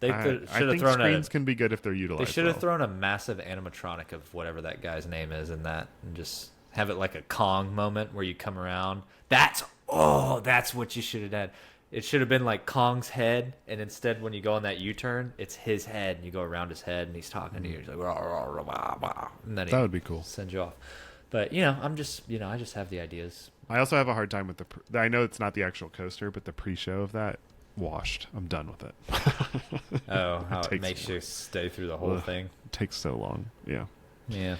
They I should have think thrown screens a. can be good if they're They utilized. should have well. thrown a massive animatronic of whatever that guy's name is in that, and just have it like a Kong moment where you come around. That's what you should have done. It should have been like Kong's head, and instead, when you go on that U-turn, it's his head, and you go around his head, and he's talking to you. He's like, "Rah, rah, rah, rah, rah," and then he That would be cool. sends you off. But I just have the ideas. I also have a hard time with I know it's not the actual coaster, but the pre-show of that washed. I'm done with it. Oh, how it takes makes so you stay through the whole Ugh. thing. It takes so long. Yeah. Yeah.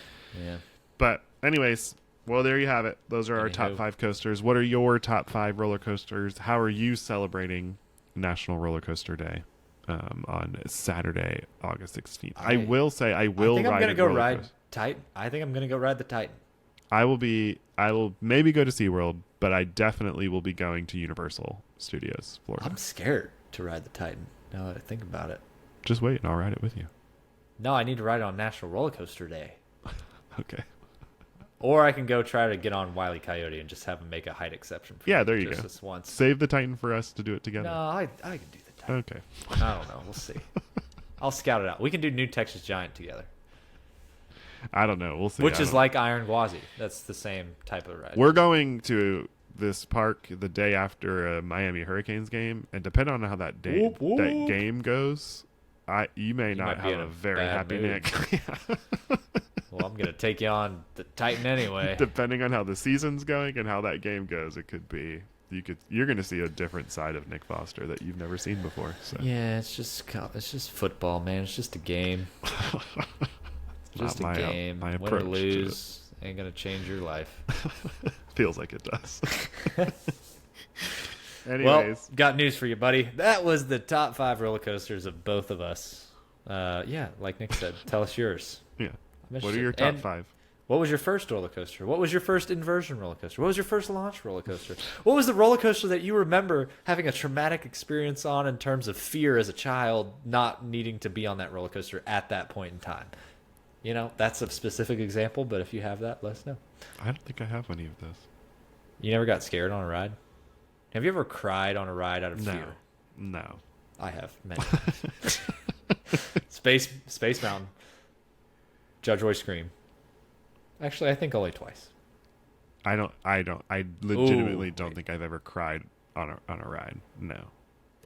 But anyways, well, there you have it. Those are our top Anywho. 5 coasters. What are your top 5 roller coasters? How are you celebrating National Roller Coaster Day on Saturday, August 16th? I will say I will I think I'm ride gonna a go roller ride coaster. Titan. I think I'm gonna go ride the Titan. I will maybe go to SeaWorld, but I definitely will be going to Universal Studios, Florida. I'm scared to ride the Titan. Now that I think about it. Just wait and I'll ride it with you. No, I need to ride it on National Roller Coaster Day. Okay. Or I can go try to get on Wile E. Coyote and just have him make a height exception for Yeah, me there you just go. this once. Save the Titan for us to do it together. No, I can do the Titan. Okay. I don't know. We'll see. I'll scout it out. We can do New Texas Giant together. I don't know. We'll see. Which I is don't- like Iron Gwazi. That's the same type of ride. We're going to this park the day after a Miami Hurricanes game, and depending on how that Whoop, whoop. that game goes, you may not might be have in a a very bad happy mood. Nick. Well, I'm gonna take you on the Titan anyway. Depending on how the season's going and how that game goes, it could be you're going to see a different side of Nick Foster that you've never seen before. So. Yeah, it's just football, man. It's just a game. Just a Not game. my Win or approach to lose ain't gonna change your life. Feels like it does. Well, Anyways, got news for you, buddy. That was the top 5 roller coasters of both of us. Yeah, like Nick said, tell us yours. yeah. I'm What are interested. your top And 5? What was your first roller coaster? What was your first inversion roller coaster? What was your first launch roller coaster? What was the roller coaster that you remember having a traumatic experience on in terms of fear as a child, not needing to be on that roller coaster at that point in time? You know, that's a specific example, but if you have that, let us know. I don't think I have any of those. You never got scared on a ride? Have you ever cried on a ride out of No. fear? No. I have many times. Space Mountain. Judge Roy Scream. Actually, I think only twice. I legitimately Ooh, don't wait. think I've ever cried on a ride. No.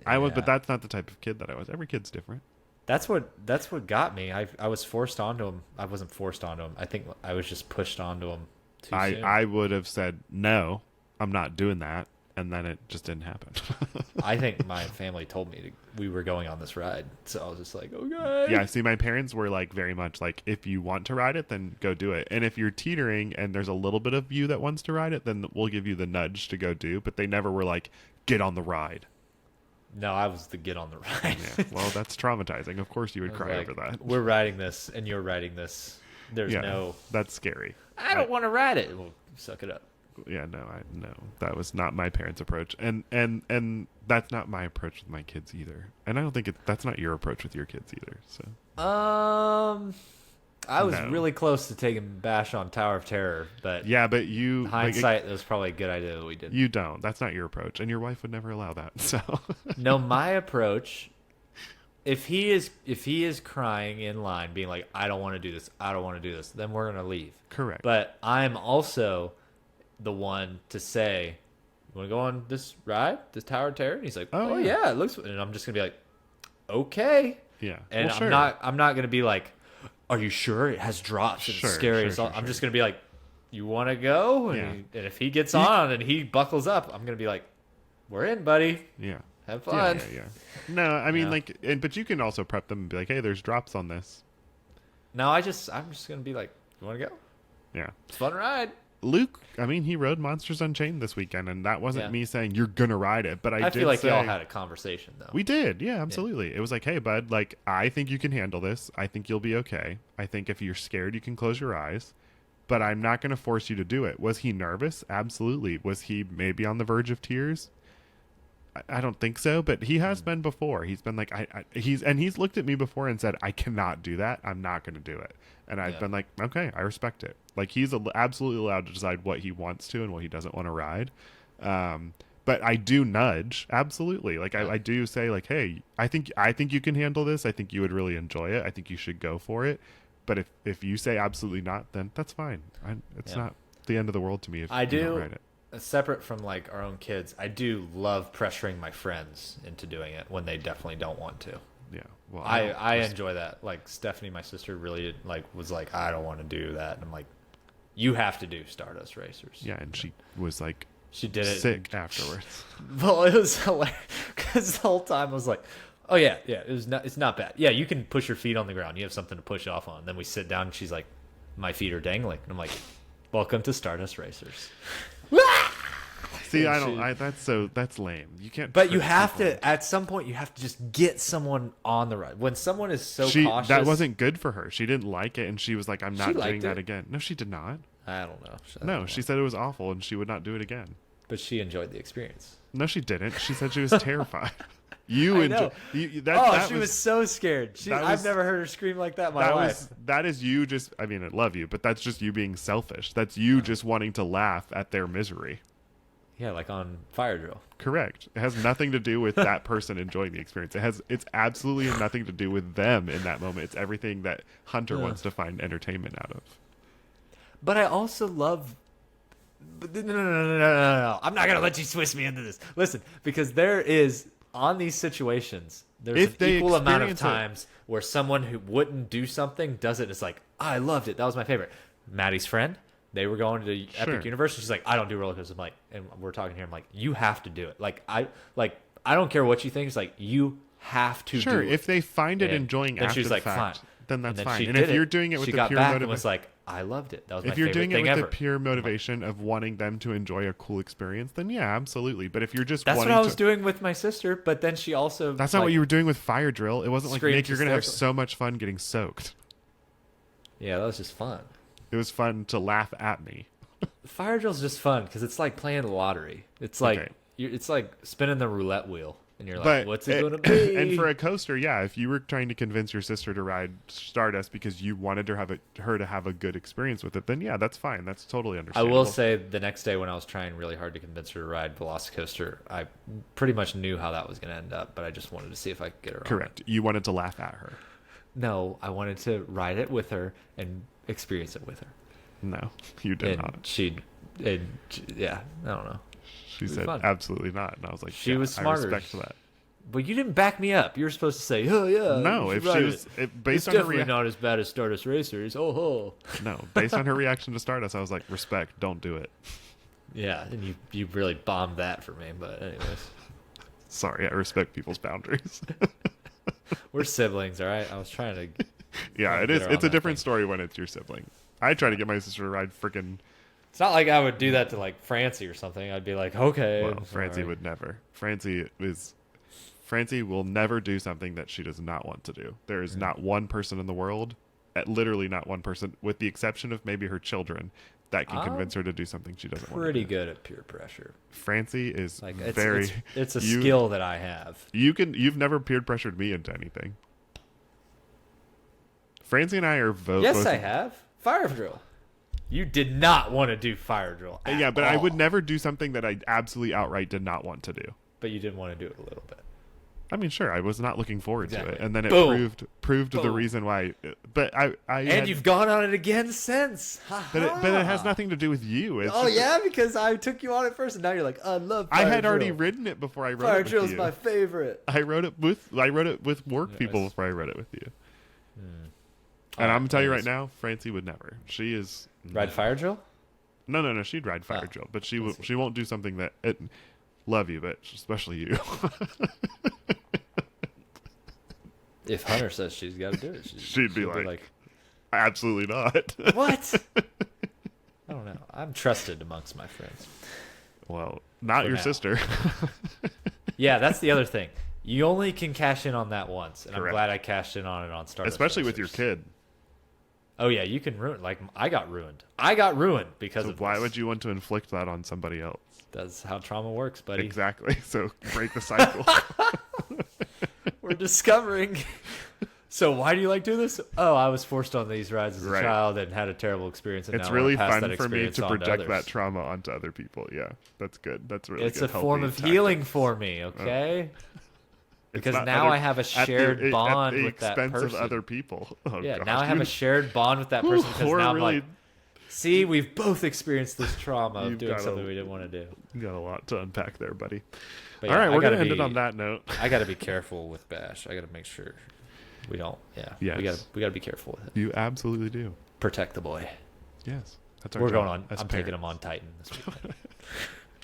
I was, but Yeah. that's not the type of kid that I was. Every kid's different. That's what got me. I was forced onto him. I wasn't forced onto him. I think I was just pushed onto him too soon. I would have said no, I'm not doing that, and then it just didn't happen. I think my family told me we were going on this ride, so I was just like, okay. Yeah, see, my parents were like very much like, if you want to ride it, then go do it. And if you're teetering and there's a little bit of you that wants to ride it, then we'll give you the nudge to go do. But they never were like, get on the ride. No, I was the get on the ride. Yeah, well, that's traumatizing. Of course you would I was cry like, over that. We're riding this, and you're riding this. There's Yeah, no. that's scary. I don't want to ride it. Well, suck it up. Yeah, no, that was not my parents' approach, and that's not my approach with my kids either. And I don't think that's not your approach with your kids either. So, I was No. really close to taking Bash on Tower of Terror, but yeah, but you in hindsight, it was probably a good idea that we did. you don't. That's not your approach, and your wife would never allow that. So, No, my approach. If he is crying in line, being like, "I don't want to do this. I don't want to do this," then we're gonna leave. correct. But I'm also the one to say, "You want to go on this ride, this Tower of Terror?" And he's like, Oh, "Oh, yeah. yeah, it looks." And I'm just gonna be like, "Okay." Yeah, And well, sure. I'm not gonna be like, "Are you sure it has drops? And Sure, it's scary." sure, as all. sure, I'm sure. just gonna be like, "You want to go?" And, Yeah. and if he gets on and he buckles up, I'm gonna be like, "We're in, buddy. Yeah. Have Yeah, fun." yeah. No, I mean, Yeah. but you can also prep them and be like, hey, there's drops on this. No, I'm just gonna be like, "You want to go? Yeah. It's a fun ride." Luke, I mean, he rode Monsters Unchained this weekend, and that wasn't Yeah. me saying you're gonna ride it, but I did feel like say, y'all had a conversation though. we did, yeah, absolutely. It was like, hey, bud, like, I think you can handle this. I think you'll be okay. I think if you're scared, you can close your eyes, but I'm not going to force you to do it. Was he nervous? Absolutely. Was he maybe on the verge of tears? I don't think so, but he has been before. He's been like, he's looked at me before and said, I cannot do that. I'm not going to do it. And I've Yeah. been like, okay, I respect it. Like, he's absolutely allowed to decide what he wants to and what he doesn't want to ride. But I do nudge, absolutely. Like, I do say, like, hey, I think you can handle this. I think you would really enjoy it. I think you should go for it. But if you say absolutely not, then that's fine. It's Yeah. not the end of the world to me if I you do. don't ride it. Separate from like our own kids, I do love pressuring my friends into doing it when they definitely don't want to. Yeah. Well, I enjoy that. Like Stephanie, my sister, really was like, "I don't want to do that," and I'm like, "You have to do Stardust Racers." Yeah, and she was like She did it. sick afterwards. Well, it was hilarious because the whole time I was like, "Oh yeah, it's not bad. Yeah, you can push your feet on the ground. You have something to push off on." Then we sit down, and she's like, "My feet are dangling," and I'm like, "Welcome to Stardust Racers." See, And that's lame. You can't. But you trick have people. to, at some point, you have to just get someone on the ride. When someone is so She cautious, that wasn't good for her. She didn't like it, and she was like, "I'm not doing liked that it. again." No, she did not. I don't know. I No, don't she know. said it was awful, and she would not do it again. But she enjoyed the experience. No, she didn't. She said she was terrified. You I enjoy. know. That She was so scared. that I've was- never heard her scream like that in my life. that is you just. I mean, I love you, but that's just you being selfish. That's you just wanting to laugh at their misery. Yeah, like on Fire Drill. Correct. It has nothing to do with that person enjoying the experience. It's absolutely nothing to do with them in that moment. It's everything that Hunter wants to find entertainment out of. But I also love. But no. I'm not gonna let you twist me into this. Listen, because there is on these situations, there's If an they equal amount of experience it- times where someone who wouldn't do something does it. It's like, I loved it. That was my favorite. Maddie's friend. They were going to Sure. Epic Universe. She's like, I don't do roller coasters. I'm like, and we're talking here. I'm like, you have to do it. I don't care what you think. It's like you have to. Sure, do it. if they find it And enjoying then after she was the like, fact, fine. then that's then fine. she And did if you're doing it with she the got pure back and motivation, was like, I loved it. That was my if you're favorite doing it thing with ever. the pure motivation of wanting them to enjoy a cool experience, then yeah, absolutely. But if you're just That's what wanting I was to, doing with my sister. But then she also. that's not what you were doing with Fire Drill. It wasn't like, Screamed Nick, you're gonna have hysterically. so much fun getting soaked. Yeah, that was just fun. It was fun to laugh at me. Fire drill's just fun because it's like playing the lottery. It's like Okay. it's like spinning the roulette wheel, and you're like, But "What's it gonna be?" And for a coaster, yeah, if you were trying to convince your sister to ride Stardust because you wanted her to have a good experience with it, then yeah, that's fine. That's totally I understandable. will say, the next day when I was trying really hard to convince her to ride Velocicoaster, I pretty much knew how that was gonna end up, but I just wanted to see if I could get her. on Correct. You wanted to laugh at her. it. No, I wanted to ride it with her and experience it with her. No, you did not. Yeah, I don't know. She was said fun. absolutely not, and I was like, She yeah, was smarter. I respect that. But you didn't back me up. You were supposed to say, "Oh yeah." No, you if should she ride was it. based It's on her definitely reaction, not as bad as Stardust Racers. Oh ho. no, based on her reaction to Stardust, I was like, respect, don't do it. Yeah, and you really bombed that for me. But anyways, Sorry, I respect people's boundaries. we're siblings, all right. I was trying to. Yeah, Trying it to is. get her It's on a that different thing. story when it's your sibling. I try to get my sister to ride freaking It's not like I would do that to like Francie or something. I'd be like, okay. Well, Francie would never. Francie will never do something that she does not want to do. There is not one person in the world, literally not one person, with the exception of maybe her children, that can convince her to do something she doesn't want to do. Pretty good at peer pressure. Francie is Like very. it's a skill that I have. You've never peer pressured me into anything. Francie and I are Yes, both. I have. Fire drill. You did not want to do fire drill. Yeah, but I all. would never do something that I absolutely outright did not want to do. But you did want to do it a little bit. I mean, sure, I was not looking forward to it, Exactly. and then it Boom. proved the Boom. reason why. But And you've gone on it again since. but it has nothing to do with you. It's Oh just- yeah, because I took you on it first, and now you're like, I love. Fire I had already drill. written it before I wrote Fire it with drill's you. my favorite. I wrote it with work people Nice. before I wrote it with you. Hmm. And I'm gonna tell you right anyways. now, Francie would never. She is Ride fire drill. No. She'd ride fire Oh, drill, but she let's see. she won't do something that love you, but especially you. If Hunter says she's got to do it, She'd be like, Absolutely not. what? I don't know. I'm trusted amongst my friends. Well, not For your now. sister. Yeah, that's the other thing. You only can cash in on that once, and Correct. I'm glad I cashed in on it on Stardust. Especially with your Racers. kid. Oh yeah, you can ruin. Like I got ruined because So of why this. would you want to inflict that on somebody else? That's how trauma works, buddy. Exactly. So break the cycle. We're discovering. So why do you like doing this? Oh, I was forced on these rides as a Right. child and had a terrible experience. And It's now I wanna really pass fun that for me experience to on to project others. that trauma onto other people. Yeah, that's good. That's really It's good. a form healthy of tactic. healing for me, okay? It's Because not now other- I have a at shared the, bond at the with that expense person. of other people. Oh, Yeah, gosh. now I have a shared bond with that person because We're now I'm really, like, see, we've both experienced this trauma of You've doing got something a- we didn't want to do. you got a lot to unpack there, buddy. But All yeah, right, I we're gotta gonna end it be- on that note. I got to be careful with Bash. I got to make sure we don't. Yeah, Yes. we got to be careful with it. You absolutely do. Protect the boy. Yes, that's our We're job going on. as I'm taking parents. him on Titan this week.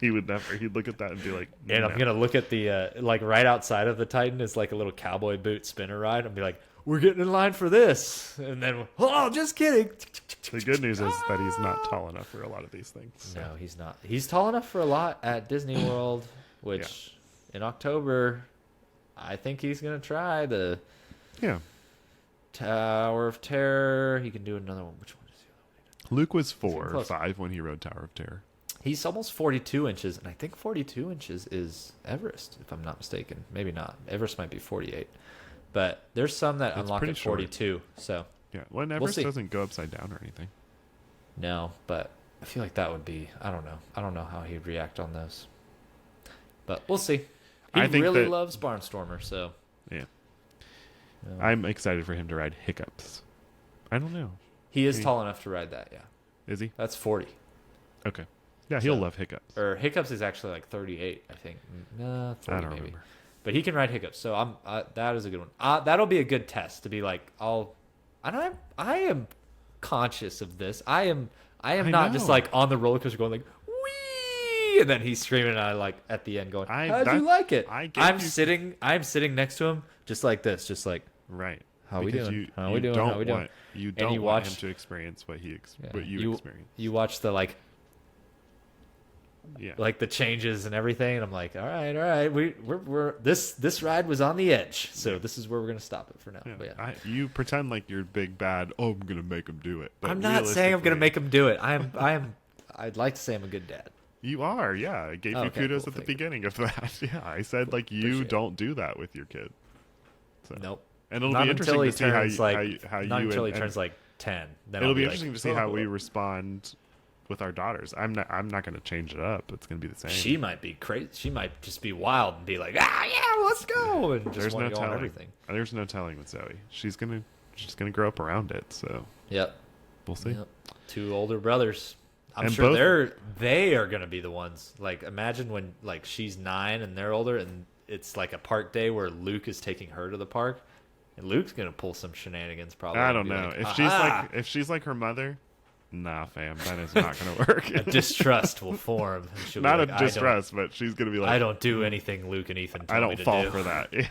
He would never. He'd look at that and be like, And no. I'm gonna look at the like right outside of the Titan is like a little cowboy boot spinner ride and be like, "We're getting in line for this," and then, "Oh, just kidding." The good news is that he's not tall enough for a lot of these things. So. No, he's not. He's tall enough for a lot at Disney World, which in October, I think he's gonna try the Yeah. Tower of Terror. He can do another one. Which one is the other one? Luke was 4 or close. 5 when he rode Tower of Terror. He's almost 42 inches, and I think 42 inches is Everest, if I'm not mistaken. Maybe not. Everest might be 48. But there's some that It's unlock pretty at short. 42. So, Yeah. Well, Everest see. doesn't go upside down or anything. no. But I feel like that would be, I don't know. I don't know how he'd react on those. But we'll see. He I think really that- loves Barnstormer, so. Yeah. no. I'm excited for him to ride Hiccups. I don't know. He is he- tall enough to ride that, yeah. Is he? That's 40. Okay. Yeah, he'll So- love Hiccups. Or Hiccups is actually like 38, I think. Nah, 40 I don't maybe. remember. But he can ride Hiccups, so I'm that is a good one. That'll be a good test to be like, I am conscious of this. I am not just know. like on the roller coaster going like wee, and then he's screaming and I like at the end going, how'd you like it? I get I'm you- sitting next to him just like this, just like Right. How we Because doing? You, How you we doing? Don't How we doing? want, you And don't you want him watch- to experience what yeah, what you experience. You watch the like Yeah. the changes and everything, and I'm like, all right, we're this ride was on the edge, so this is where we're gonna stop it for now. Yeah. But yeah. You pretend like you're big bad. Oh, I'm gonna make him do it. But I'm not saying I'm gonna realistically, make him do it. I'd like to say I'm a good dad. You are. Yeah, I gave you Okay, kudos cool, at the thank you. beginning of that. Yeah, I said like you Appreciate it. don't do that with your kid. So. Nope. And it'll Not be interesting until he to see how turns you, like how not you until he and- turns like 10. Then It'll I'll be like, interesting to see how we "Oh." respond with our daughters. I'm not going to change it up. It's going to be the same. She might be crazy. She might just be wild and be like, yeah, let's go, and just There's want no to go on telling. everything. There's no telling with Zoe. She's gonna grow up around it. So Yep. we'll see. Yep. 2 older brothers. I'm And sure both- they are gonna be the ones. Like, imagine when like she's 9 and they're older, and it's like a park day where Luke is taking her to the park, and Luke's gonna pull some shenanigans. Probably. I and don't be know like, if she's like her mother. Nah, fam, that is not gonna work. a distrust will form. And she'll be Not like, a distrust, but she's gonna be like, I don't do anything Luke and Ethan tell I me don't to fall do. for that. Yeah,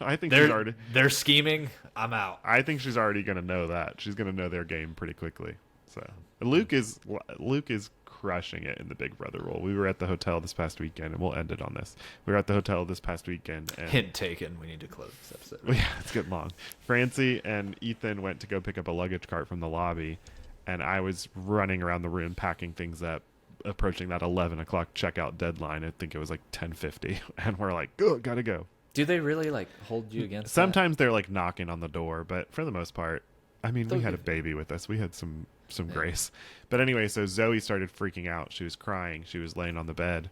I think she's already. They're scheming. I'm out. I think she's already gonna know that. She's gonna know their game pretty quickly. So Luke is crushing it in the Big Brother role. We were at the hotel this past weekend, and we'll end it on this. We were at the hotel this past weekend, and Hint taken. We need to close this episode. well, yeah, it's getting long. Francie and Ethan went to go pick up a luggage cart from the lobby, and I was running around the room packing things up, approaching that 11 o'clock checkout deadline. I think it was like 10:50, and we're like, "Oh, gotta go." Do they really like hold you against? Sometimes they're like knocking on the door, but for the most part, I mean, They'll we had a give baby with us. We had some grace. But anyway, so Zoe started freaking out. She was crying. She was laying on the bed.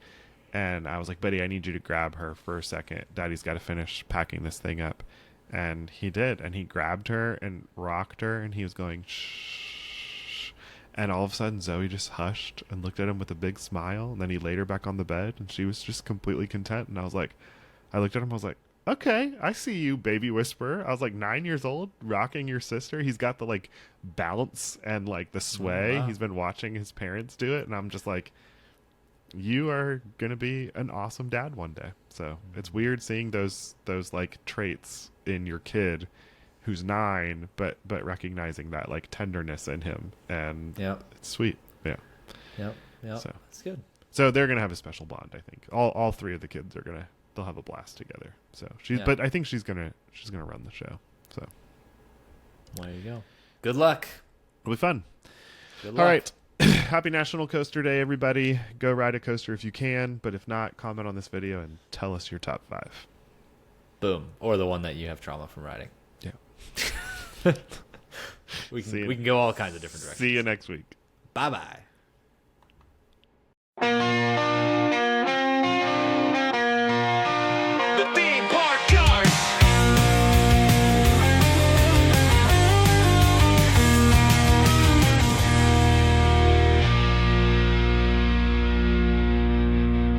And I was like, buddy, I need you to grab her for a second. Daddy's got to finish packing this thing up. And he did. And he grabbed her and rocked her. And he was going, shh. And all of a sudden, Zoe just hushed and looked at him with a big smile. And then he laid her back on the bed. And she was just completely content. And I was like, I looked at him. I was like, okay, I see you, baby whisperer. I was like 9 years old, rocking your sister. He's got the like bounce and like the sway. Wow. He's been watching his parents do it, and I'm just like, you are gonna be an awesome dad one day. So it's weird seeing those like traits in your kid who's 9, but recognizing that like tenderness in him, and Yep. it's sweet. Yeah. Yep. Yep. So. That's good. So they're gonna have a special bond. I think all 3 of the kids are gonna. They'll have a blast together. So Yeah. but I think she's gonna run the show. So There you go. Good luck. it'll be fun. Good luck. All right. Happy National Coaster Day, everybody. Go ride a coaster if you can, but if not, comment on this video and tell us your top 5. Boom. Or the one that you have trauma from riding. Yeah. We See you. can go all kinds of different directions. See you next week. Bye bye.